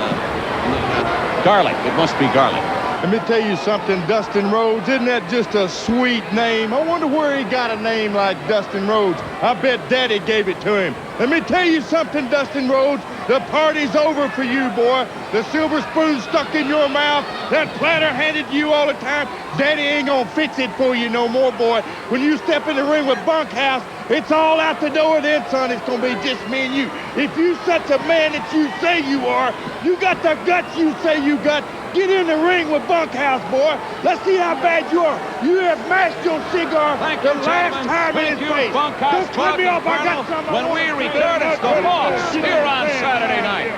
Speaker 9: Garlic. It must be garlic.
Speaker 12: Let me tell you something, Dustin Rhodes, isn't that just a sweet name? I wonder where he got a name like Dustin Rhodes. I bet Daddy gave it to him. Let me tell you something, Dustin Rhodes, the party's over for you, boy. The silver spoon stuck in your mouth, that platter handed to you all the time, Daddy ain't gonna fix it for you no more, boy. When you step in the ring with Bunkhouse, it's all out the door then, son. It's gonna be just me and you. If you such a man that you say you are, you got the guts you say you got, get in the ring with Bunkhouse, boy. Let's see how bad you are. You have mashed your cigar the last time in his face. Don't cut me off. I got something.
Speaker 9: When we return, it's the Boss here on Saturday night.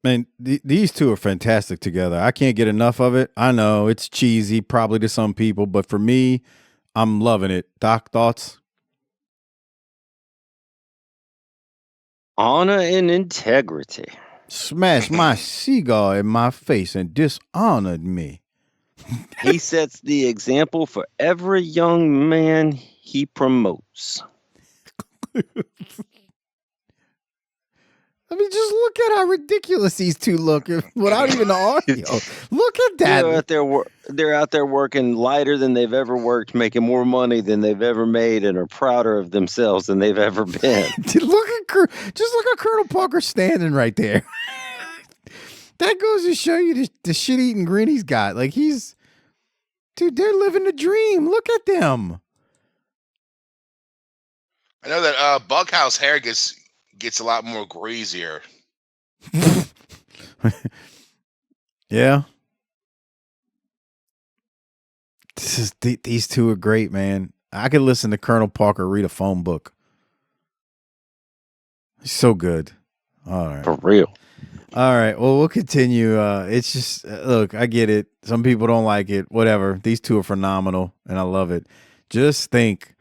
Speaker 6: Man, these two are fantastic together. I can't get enough of it. I know it's cheesy probably to some people, but for me, I'm loving it. Doc, thoughts?
Speaker 7: Honor and integrity.
Speaker 6: Smashed my cigar in my face and dishonored me.
Speaker 7: He sets the example for every young man he promotes.
Speaker 6: I mean, just look at how ridiculous these two look without even the audio. Look at that.
Speaker 7: They're out there working lighter than they've ever worked, making more money than they've ever made, and are prouder of themselves than they've ever been.
Speaker 6: Look at Colonel Parker standing right there. That goes to show you the shit-eating grin he's got. Like dude, they're living the dream. Look at them.
Speaker 8: I know that Bunkhouse hair gets a lot more greasier.
Speaker 6: Yeah. These two are great, man. I could listen to Colonel Parker read a phone book. He's so good. All right.
Speaker 7: For real.
Speaker 6: All right. Well, we'll continue. It's just, look, I get it. Some people don't like it. Whatever. These two are phenomenal, and I love it. Just think,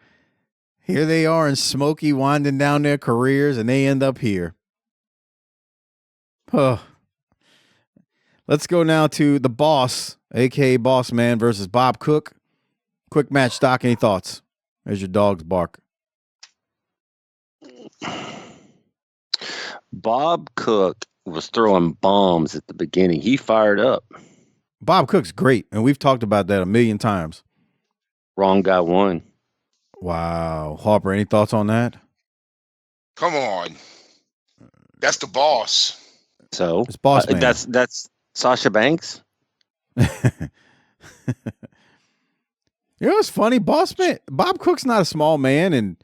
Speaker 6: here they are in Smoky winding down their careers, and they end up here. Huh. Let's go now to the Boss, a.k.a. Boss Man versus Bob Cook. Quick match, Doc. Any thoughts? As your dogs bark.
Speaker 7: Bob Cook was throwing bombs at the beginning. He fired up.
Speaker 6: Bob Cook's great, and we've talked about that a million times.
Speaker 7: Wrong guy won.
Speaker 6: Wow. Harper, any thoughts on that?
Speaker 8: Come on. That's the Boss.
Speaker 7: So
Speaker 6: it's Boss Man.
Speaker 7: That's Sasha Banks.
Speaker 6: You know what's funny? Bob Cook's not a small man, and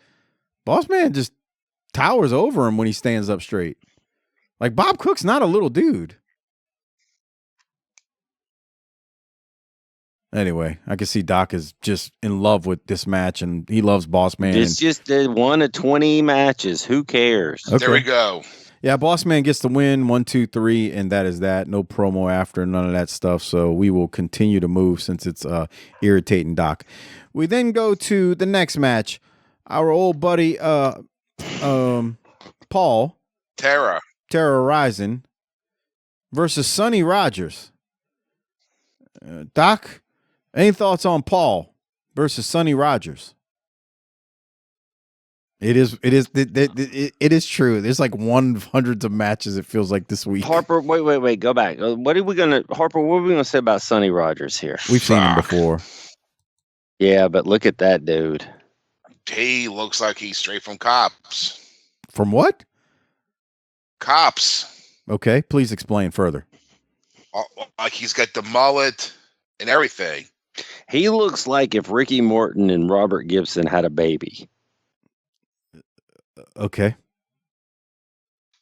Speaker 6: Boss Man just towers over him when he stands up straight. Like, Bob Cook's not a little dude. Anyway, I can see Doc is just in love with this match, and he loves Boss Man.
Speaker 7: It's just one of 20 matches. Who cares?
Speaker 6: Okay.
Speaker 8: There we go.
Speaker 6: Yeah, Boss Man gets the win, 1, 2, 3, and that is that. No promo after, none of that stuff. So we will continue to move since it's irritating Doc. We then go to the next match. Our old buddy Paul Terrorizing versus Sonny Rogers. Doc, any thoughts on Paul versus Sonny Rogers? It is true. There's like hundreds of matches, it feels like, this week.
Speaker 7: Harper, wait, go back. What are we gonna say about Sonny Rogers here?
Speaker 6: We've seen him before.
Speaker 7: Yeah, but look at that dude.
Speaker 8: He looks like he's straight from Cops.
Speaker 6: From what?
Speaker 8: Cops.
Speaker 6: Okay, please explain further.
Speaker 8: Like, he's got the mullet and everything.
Speaker 7: He looks like if Ricky Morton and Robert Gibson had a baby.
Speaker 6: Okay.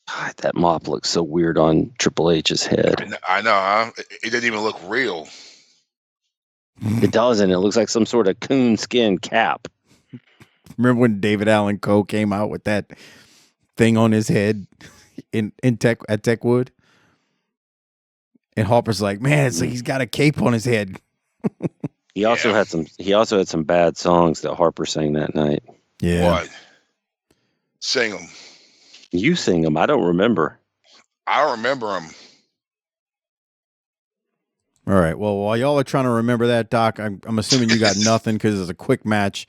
Speaker 7: God, that mop looks so weird on Triple H's head.
Speaker 8: I know, huh? It didn't even look real.
Speaker 7: It doesn't. It looks like some sort of coon skin cap.
Speaker 6: Remember when David Allen Coe came out with that thing on his head at Techwood? And Harper's like, man, it's like he's got a cape on his head.
Speaker 7: He also had some bad songs that Harper sang that night.
Speaker 6: Yeah.
Speaker 8: What? Sing them.
Speaker 7: You sing them. I don't remember.
Speaker 8: I remember them.
Speaker 6: All right. Well, while y'all are trying to remember that, Doc, I'm assuming you got nothing because it's a quick match.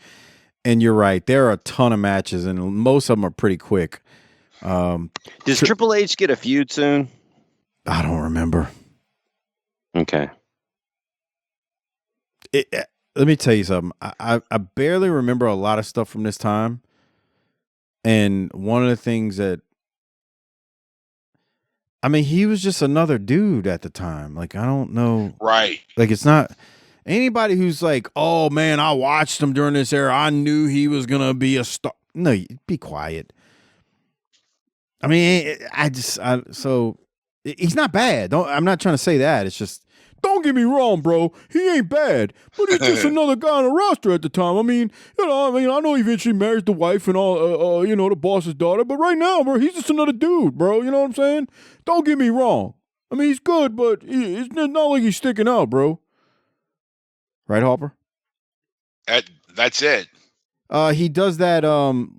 Speaker 6: And you're right. There are a ton of matches, and most of them are pretty quick.
Speaker 7: Does Triple H get a feud soon?
Speaker 6: I don't remember.
Speaker 7: Okay.
Speaker 6: Let me tell you something. I barely remember a lot of stuff from this time. And one of the things that, I mean, he was just another dude at the time. Like, I don't know.
Speaker 8: Right.
Speaker 6: Like, it's not anybody who's like, oh, man, I watched him during this era. I knew he was going to be a star. No, be quiet. I mean, so he's not bad. I'm not trying to say that. It's just, don't get me wrong, bro. He ain't bad, but he's just another guy on the roster at the time. I mean, I know he eventually marries the wife and all, the boss's daughter, but right now, bro, he's just another dude, bro. You know what I'm saying? Don't get me wrong. I mean, he's good, but it's not like he's sticking out, bro. Right, Harper?
Speaker 8: That's it.
Speaker 6: He does that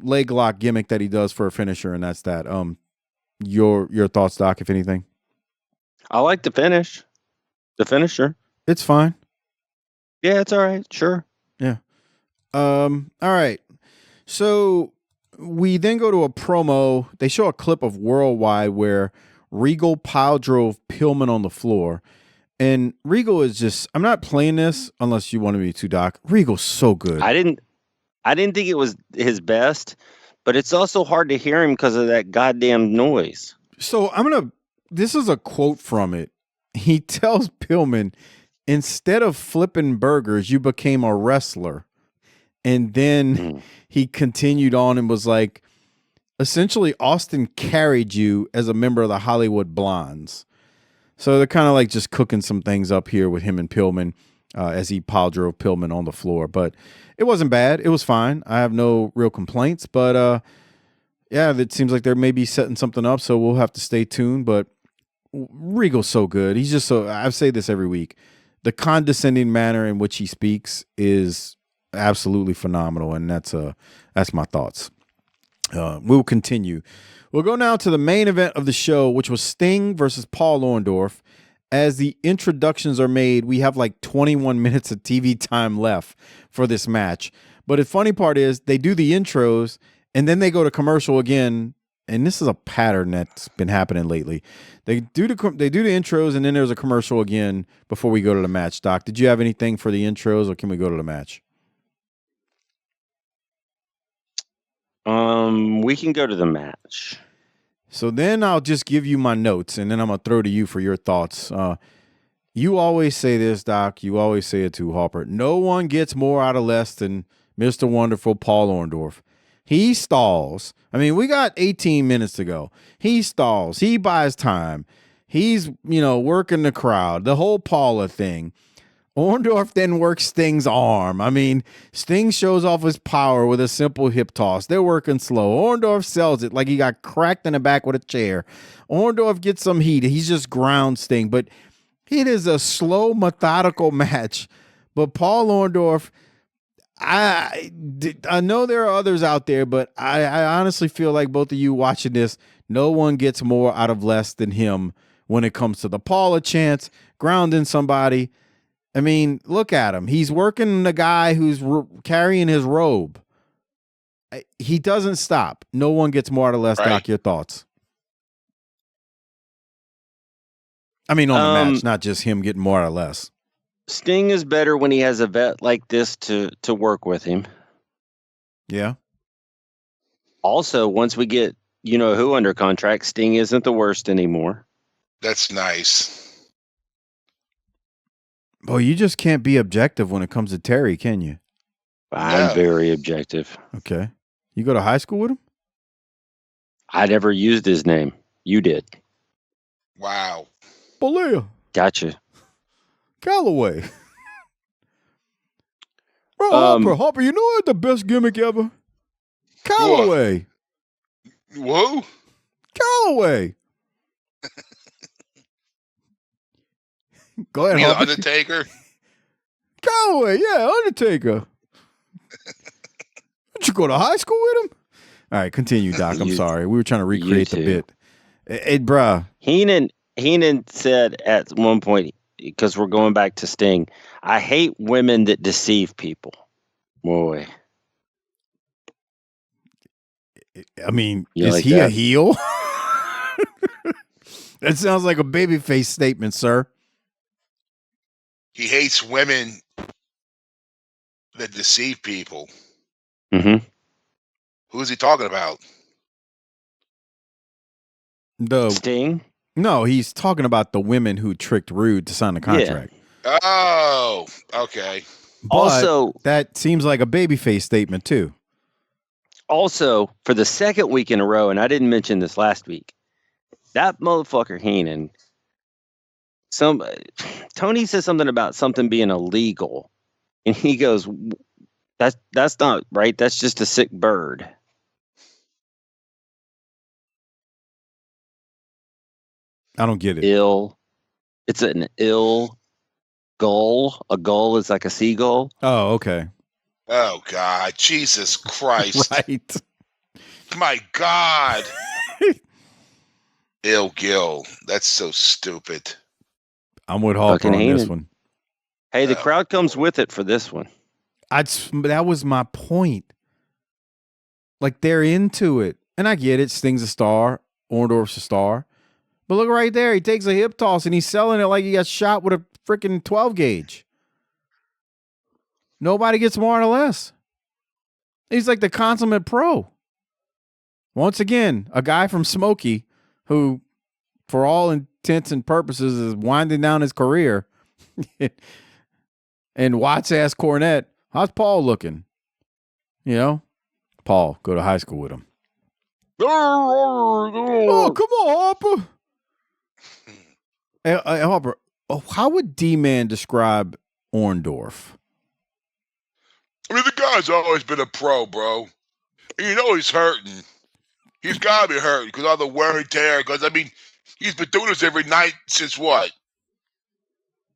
Speaker 6: leg lock gimmick that he does for a finisher, and that's that. Your thoughts, Doc, if anything?
Speaker 7: I like the finish. The finisher.
Speaker 6: It's fine.
Speaker 7: Yeah, it's all right. Sure.
Speaker 6: Yeah. All right. So we then go to a promo. They show a clip of Worldwide where Regal pile drove Pillman on the floor. And Regal is just, I'm not playing this unless you want me to, Doc. Regal's so good.
Speaker 7: I didn't think it was his best, but it's also hard to hear him because of that goddamn noise.
Speaker 6: So this is a quote from it. He tells Pillman, instead of flipping burgers, you became a wrestler. And then he continued on and was like, essentially, Austin carried you as a member of the Hollywood Blondes. So they're kind of like just cooking some things up here with him and Pillman as he pile drove Pillman on the floor. But it wasn't bad. It was fine. I have no real complaints. But yeah, it seems like they're maybe setting something up. So we'll have to stay tuned. But Regal's so good. He's just so, I say this every week. The condescending manner in which he speaks is absolutely phenomenal. And that's my thoughts. We'll continue. We'll go now to the main event of the show, which was Sting versus Paul Orndorff. As the introductions are made, we have like 21 minutes of TV time left for this match. But the funny part is they do the intros and then they go to commercial again. And this is a pattern that's been happening lately. They do the intros and then there's a commercial again before we go to the match. Doc, did you have anything for the intros or can we go to the match?
Speaker 7: We can go to the match.
Speaker 6: So then I'll just give you my notes, and then I'm going to throw to you for your thoughts. You always say this, Doc. You always say it too, Harper. No one gets more out of less than Mr. Wonderful Paul Orndorff. He stalls. I mean, we got 18 minutes to go. He stalls. He buys time. He's, working the crowd. The whole Paula thing. Orndorff then works Sting's arm. I mean, Sting shows off his power with a simple hip toss. They're working slow. Orndorff sells it like he got cracked in the back with a chair. Orndorff gets some heat. He's just ground Sting. But it is a slow, methodical match. But Paul Orndorff, I know there are others out there, but I honestly feel like both of you watching this, no one gets more out of less than him when it comes to the Paula chance, grounding somebody. I mean, look at him. He's working the guy who's carrying his robe. He doesn't stop. No one gets more out of less. Right. Doc, your thoughts? I mean, on the match, not just him getting more out of less.
Speaker 7: Sting is better when he has a vet like this to work with him.
Speaker 6: Yeah.
Speaker 7: Also, once we get who under contract, Sting isn't the worst anymore.
Speaker 8: That's nice.
Speaker 6: Oh, you just can't be objective when it comes to Terry, can you?
Speaker 7: I'm very objective.
Speaker 6: Okay. You go to high school with him?
Speaker 7: I never used his name. You did.
Speaker 8: Wow.
Speaker 6: Balea.
Speaker 7: Gotcha.
Speaker 6: Callaway. Bro, Harper, you know what the best gimmick ever? Callaway.
Speaker 8: Whoa.
Speaker 6: Callaway. Go ahead, Harper.
Speaker 8: Undertaker.
Speaker 6: Calloway, yeah, Undertaker. Did you go to high school with him? All right, continue, Doc. I'm sorry. We were trying to recreate the bit. Hey, bruh.
Speaker 7: Heenan said at one point, because we're going back to Sting, I hate women that deceive people. Boy.
Speaker 6: I mean,
Speaker 7: You
Speaker 6: is
Speaker 7: like
Speaker 6: he
Speaker 7: that?
Speaker 6: a heel? That sounds like a babyface statement, sir.
Speaker 8: He hates women that deceive people.
Speaker 7: Mm-hmm.
Speaker 8: Who is he talking about?
Speaker 7: Sting?
Speaker 6: No, he's talking about the women who tricked Rude to sign the contract.
Speaker 8: Oh, okay.
Speaker 6: But
Speaker 7: Also,
Speaker 6: that seems like a babyface statement too.
Speaker 7: Also, for the second week in a row, and I didn't mention this last week, that motherfucker Heenan, Tony says something about something being illegal, and he goes, "That's not right. That's just a sick bird."
Speaker 6: I don't get it.
Speaker 7: It's an ill gull. A gull is like a seagull.
Speaker 6: Oh, okay.
Speaker 8: Oh, God. Jesus Christ.
Speaker 6: Right.
Speaker 8: My God. Ill Gill. That's so stupid.
Speaker 6: I'm with Harper on
Speaker 7: Heenan.
Speaker 6: this one.
Speaker 7: Hey, the crowd comes with it for this one.
Speaker 6: That was my point. Like, they're into it. And I get it. Sting's a star. Orndorff's a star. But look right there. He takes a hip toss and he's selling it like he got shot with a freaking 12 gauge. Nobody gets more or less. He's like the consummate pro. Once again, a guy from Smokey who, for all intents and purposes, is winding down his career. And Watts asked Cornette, how's Paul looking? You know? Paul, go to high school with him. Oh, come on, Harper. Hey, Harper, how would D-Man describe Orndorff?
Speaker 8: I mean, the guy's always been a pro, bro. And you know he's hurting. He's got to be hurting because all the wear and tear. Because, I mean, he's been doing this every night since what?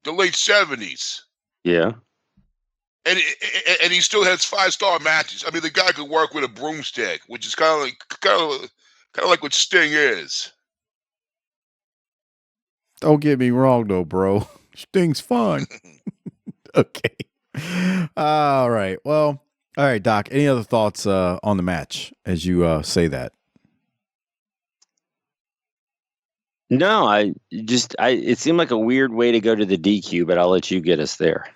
Speaker 8: The late 70s.
Speaker 7: Yeah.
Speaker 8: And he still has 5-star matches. I mean, the guy could work with a broomstick, which is kind of like what Sting is.
Speaker 6: Don't get me wrong, though, bro. Sting's fun. Okay. All right. Well, all right, Doc. Any other thoughts on the match as you say that?
Speaker 7: No, it seemed like a weird way to go to the DQ, but I'll let you get us there.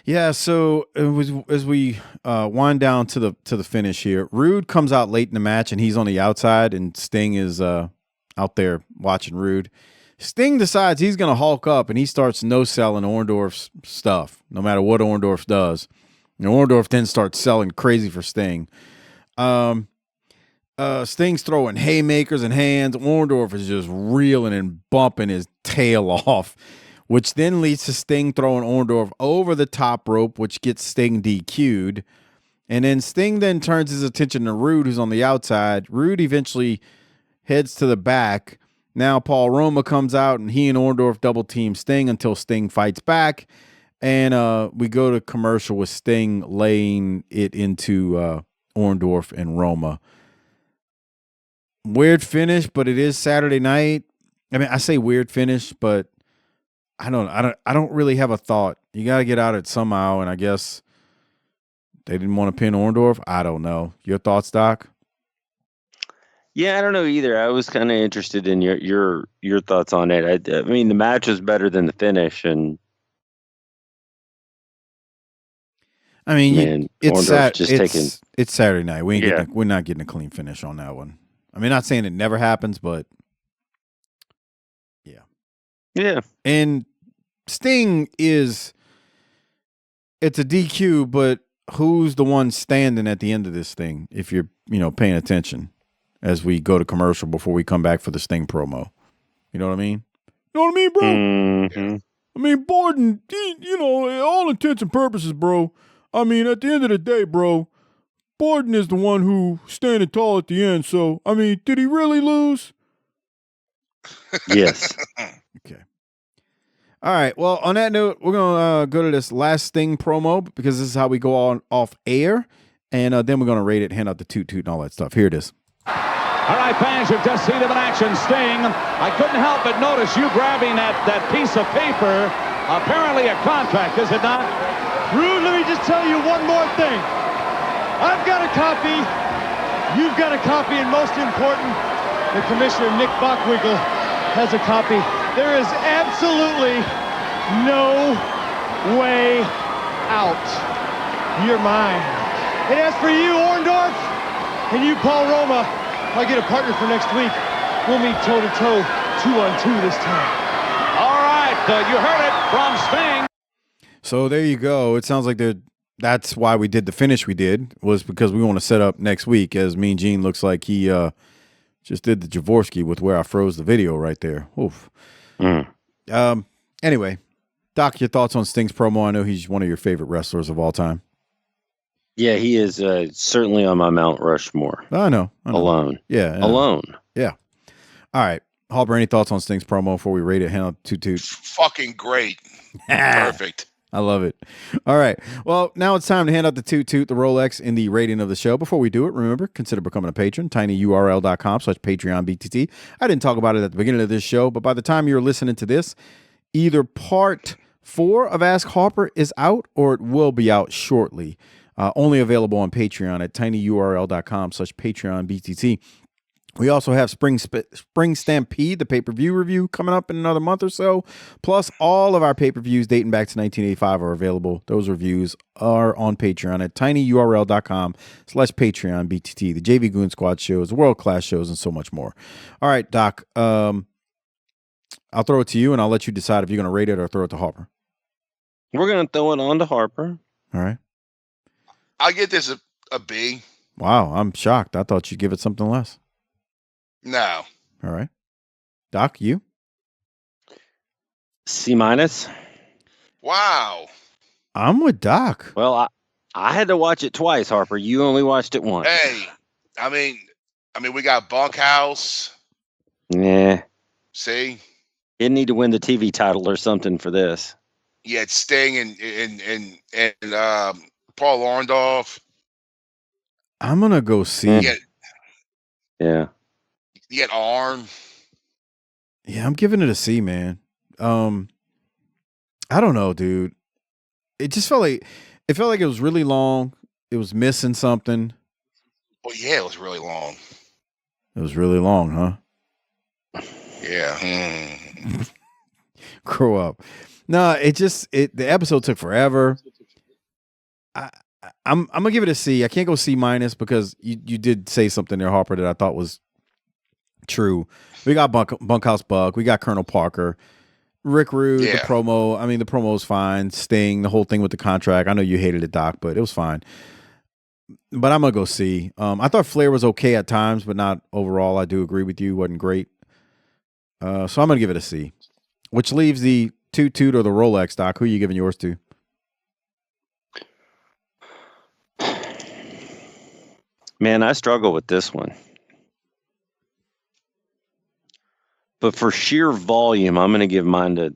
Speaker 6: Yeah, so it was, as we wind down to the finish here, Rude comes out late in the match, and he's on the outside, and Sting is out there watching Rude. Sting decides he's going to hulk up, and he starts no-selling Orndorff's stuff, no matter what Orndorff does. And Orndorff then starts selling crazy for Sting. Sting's throwing haymakers and hands. Orndorff is just reeling and bumping his tail off, which then leads to Sting throwing Orndorff over the top rope, which gets Sting DQ'd. And then Sting then turns his attention to Rude, who's on the outside. Rude eventually heads to the back. Now Paul Roma comes out, and he and Orndorff double team Sting until Sting fights back. And we go to commercial with Sting laying it into Orndorff and Roma. Weird finish, but it is Saturday night. I mean, I say weird finish, but I don't really have a thought. You got to get out of it somehow, and I guess they didn't want to pin Orndorff. I don't know. Your thoughts, Doc?
Speaker 7: Yeah, I don't know either. I was kind of interested in your thoughts on it. I mean, the match was better than the finish, and
Speaker 6: I mean, it's Saturday night. We're not getting a clean finish on that one. I mean, not saying it never happens, but
Speaker 7: yeah.
Speaker 6: And Sting it's a DQ, but who's the one standing at the end of this thing? If you're paying attention as we go to commercial before we come back for the Sting promo, you know what I mean? You know what I mean, bro?
Speaker 7: Mm-hmm.
Speaker 6: I mean, Borden, all intents and purposes, bro. I mean, at the end of the day, bro, Borden is the one who standing tall at the end. So, I mean, did he really lose?
Speaker 7: Yes.
Speaker 6: Okay. All right. Well, on that note, we're going to go to this last Sting promo because this is how we go on off air. And then we're going to rate it, hand out the Toot Toot and all that stuff. Here it is.
Speaker 9: All right, fans, you've just seen him in action. Sting, I couldn't help but notice you grabbing that piece of paper. Apparently a contract, is it not?
Speaker 11: Rude, let me just tell you one more thing. I've got a copy. You've got a copy. And most important, the commissioner, Nick Bockwinkel, has a copy. There is absolutely no way out. You're mine. And as for you, Orndorff, and you, Paul Roma, I'll get a partner for next week. We'll meet toe-to-toe, 2-on-2 this time.
Speaker 9: All right, you heard it from Sting.
Speaker 6: So there you go. It sounds like that's why we did the finish we did, was because we want to set up next week, as Mean Gene looks like he just did the Jaworski with where I froze the video right there. Oof. Anyway, Doc, your thoughts on Sting's promo? I know he's one of your favorite wrestlers of all time.
Speaker 7: Yeah, he is certainly on my Mount Rushmore.
Speaker 6: I know.
Speaker 7: Alone.
Speaker 6: Yeah.
Speaker 7: Alone.
Speaker 6: Yeah. All right. Harper, any thoughts on Sting's promo before we rate it? Hand out Toot Toot.
Speaker 8: Fucking great. Perfect.
Speaker 6: I love it. All right. Well, now it's time to hand out the Toot Toot, the Rolex, in the rating of the show. Before we do it, remember, consider becoming a patron, tinyurl.com/PatreonBTT. I didn't talk about it at the beginning of this show, but by the time you're listening to this, either part 4 of Ask Harper is out or it will be out shortly. Only available on Patreon at tinyurl.com/PatreonBTT. We also have Spring Stampede, the pay-per-view review, coming up in another month or so. Plus, all of our pay-per-views dating back to 1985 are available. Those reviews are on Patreon at tinyurl.com/PatreonBTT. The JV Goon Squad shows, the world-class shows, and so much more. All right, Doc, I'll throw it to you, and I'll let you decide if you're going to rate it or throw it to Harper.
Speaker 7: We're going to throw it on to Harper.
Speaker 6: All right.
Speaker 8: I'll get this a B.
Speaker 6: Wow, I'm shocked. I thought you'd give it something less.
Speaker 8: No.
Speaker 6: All right. Doc, you?
Speaker 7: C-.
Speaker 8: Wow.
Speaker 6: I'm with Doc.
Speaker 7: Well, I had to watch it twice, Harper. You only watched it once.
Speaker 8: Hey, I mean, we got Bunkhouse.
Speaker 7: Yeah.
Speaker 8: See?
Speaker 7: Didn't need to win the TV title or something for this.
Speaker 8: You had Sting and Paul Orndorff.
Speaker 6: I'm gonna go see.
Speaker 7: Yeah.
Speaker 8: You had Arn.
Speaker 6: Yeah, I'm giving it a C, man. I don't know, dude. It just felt like it was really long. It was missing something.
Speaker 8: Well, yeah, it was really long.
Speaker 6: It was really long, huh?
Speaker 8: Yeah.
Speaker 6: Grow up. No, the episode took forever. I'm gonna give it a C. I can't go C- because you did say something there, Harper, that I thought was true. We got Bunkhouse Buck. We got Colonel Parker. Rick Rude, the promo. I mean, the promo was fine. Sting, the whole thing with the contract. I know you hated it, Doc, but it was fine. But I'm gonna go C. I thought Flair was okay at times, but not overall. I do agree with you. Wasn't great. So I'm gonna give it a C. Which leaves the Toot Toot or the Rolex, Doc. Who are you giving yours to?
Speaker 7: Man, I struggle with this one. But for sheer volume, I'm going to give mine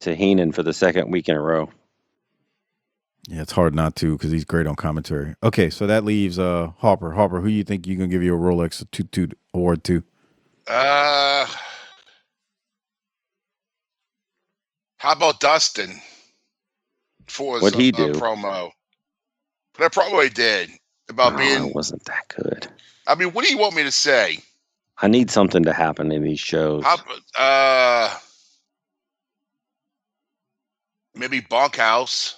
Speaker 7: to Heenan for the second week in a row.
Speaker 6: Yeah, it's hard not to because he's great on commentary. Okay, so that leaves Harper. Harper, who you think you're going to give your Rolex a Toot Toot award to?
Speaker 8: How about Dustin for his promo? For that promo he did about being...
Speaker 7: It wasn't that good.
Speaker 8: I mean, what do you want me to say?
Speaker 7: I need something to happen in these shows.
Speaker 8: Maybe Bunkhouse.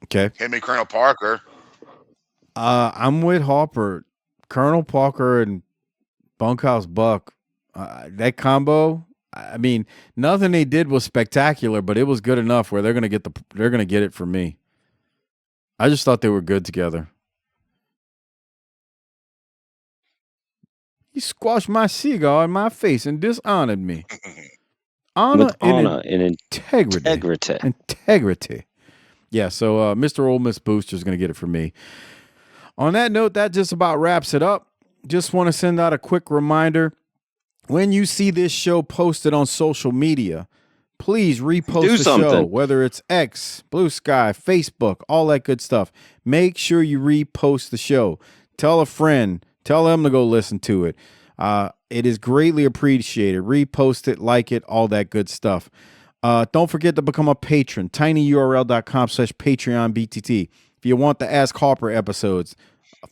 Speaker 6: Okay.
Speaker 8: Him and Colonel Parker.
Speaker 6: I'm with Harper. Colonel Parker and Bunkhouse Buck. That combo. I mean, nothing they did was spectacular, but it was good enough where they're gonna get it for me. I just thought they were good together. He squashed my cigar in my face and dishonored me. Honor and integrity. Integrity. Yeah, so Mr. Ole Miss Booster is going to get it for me. On that note, that just about wraps it up. Just want to send out a quick reminder. when you see this show posted on social media, please repost the show, whether it's X, Blue Sky, Facebook, all that good stuff. Make sure you repost the show. Tell a friend. Tell them to go listen to it. It is greatly appreciated. Repost it, like it, all that good stuff. Don't forget to become a patron. tinyurl.com/PatreonBTT. If you want the Ask Harper episodes,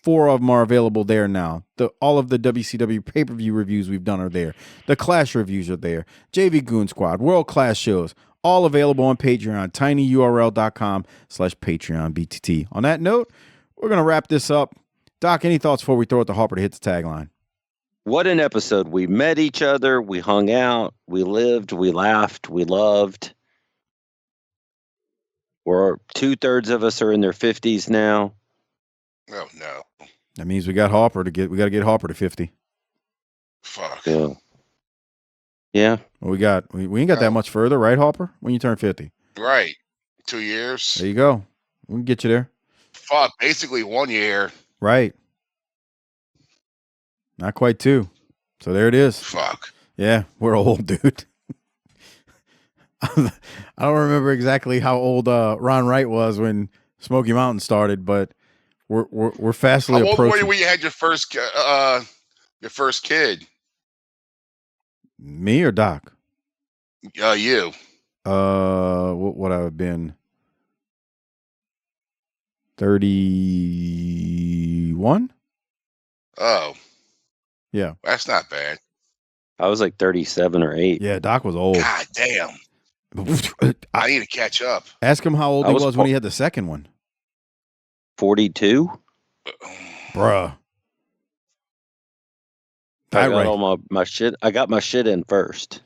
Speaker 6: 4 of them are available there now. All of the WCW pay-per-view reviews we've done are there. The Clash reviews are there. JV Goon Squad, world-class shows, all available on Patreon. tinyurl.com/PatreonBTT. On that note, we're going to wrap this up. Doc, any thoughts before we throw it to Harper to hit the tagline?
Speaker 7: What an episode. We met each other. We hung out. We lived. We laughed. We loved. We're 2/3 of us are in their 50s now.
Speaker 8: Oh, no.
Speaker 6: That means we got Harper we got to get Harper to 50.
Speaker 8: Fuck.
Speaker 7: Yeah.
Speaker 6: Well, we ain't got that much further, right, Harper? When you turn 50.
Speaker 8: Right. 2 years.
Speaker 6: There you go. We can get you there.
Speaker 8: Fuck. Basically 1 year.
Speaker 6: Right. Not quite 2. So there it is.
Speaker 8: Fuck.
Speaker 6: Yeah, we're old, dude. I don't remember exactly how old Ron Wright was when Smoky Mountain started, but we're fastly approaching.
Speaker 8: How old were you when you had your first kid?
Speaker 6: Me or Doc?
Speaker 8: You.
Speaker 6: What would I have been? 31?
Speaker 8: Oh.
Speaker 6: Yeah.
Speaker 8: That's not bad.
Speaker 7: I was like 37 or 8.
Speaker 6: Yeah, Doc was old.
Speaker 8: God damn. I need to catch up.
Speaker 6: Ask him how old he was when he had the second one.
Speaker 7: 42?
Speaker 6: Bruh.
Speaker 7: I got all my shit. I got my shit in first.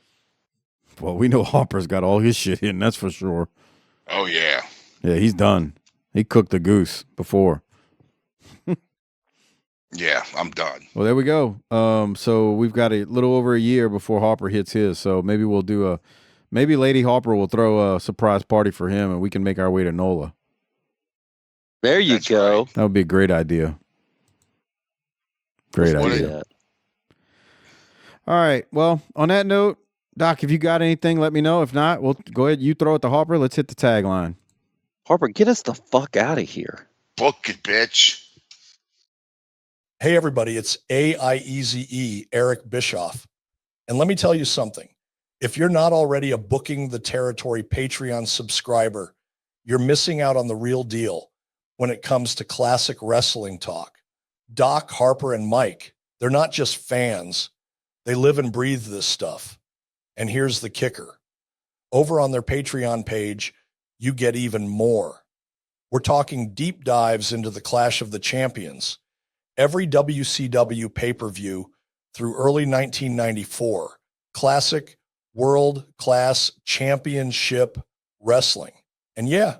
Speaker 6: Well, we know Harper's got all his shit in, that's for sure.
Speaker 8: Oh, yeah.
Speaker 6: Yeah, he's done. He cooked the goose before.
Speaker 8: Yeah, I'm done.
Speaker 6: Well, there we go. So we've got a little over a year before Harper hits his. So maybe we'll do maybe Lady Harper will throw a surprise party for him and we can make our way to NOLA.
Speaker 7: There you go.
Speaker 6: Right. That would be a great idea. Great idea. All right. Well, on that note, Doc, if you got anything, let me know. If not, we'll go ahead. You throw it to Harper. Let's hit the tagline.
Speaker 7: Harper, get us the fuck out of here.
Speaker 8: Book it, bitch.
Speaker 14: Hey, everybody, it's AIEZE, Eric Bischoff. And let me tell you something. If you're not already a Booking the Territory Patreon subscriber, you're missing out on the real deal when it comes to classic wrestling talk. Doc, Harper, and Mike, they're not just fans. They live and breathe this stuff. And here's the kicker. Over on their Patreon page, you get even more. We're talking deep dives into the Clash of the Champions. Every WCW pay-per-view through early 1994, classic world-class championship wrestling. And yeah,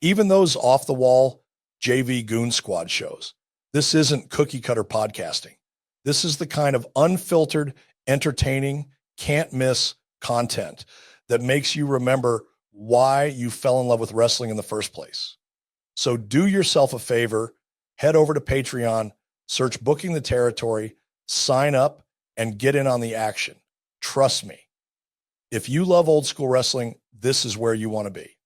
Speaker 14: even those off-the-wall JV Goon Squad shows. This isn't cookie-cutter podcasting. This is the kind of unfiltered, entertaining, can't-miss content that makes you remember why you fell in love with wrestling in the first place. So do yourself a favor, head over to Patreon, search Booking the Territory, sign up, and get in on the action. Trust me. If you love old school wrestling, this is where you want to be.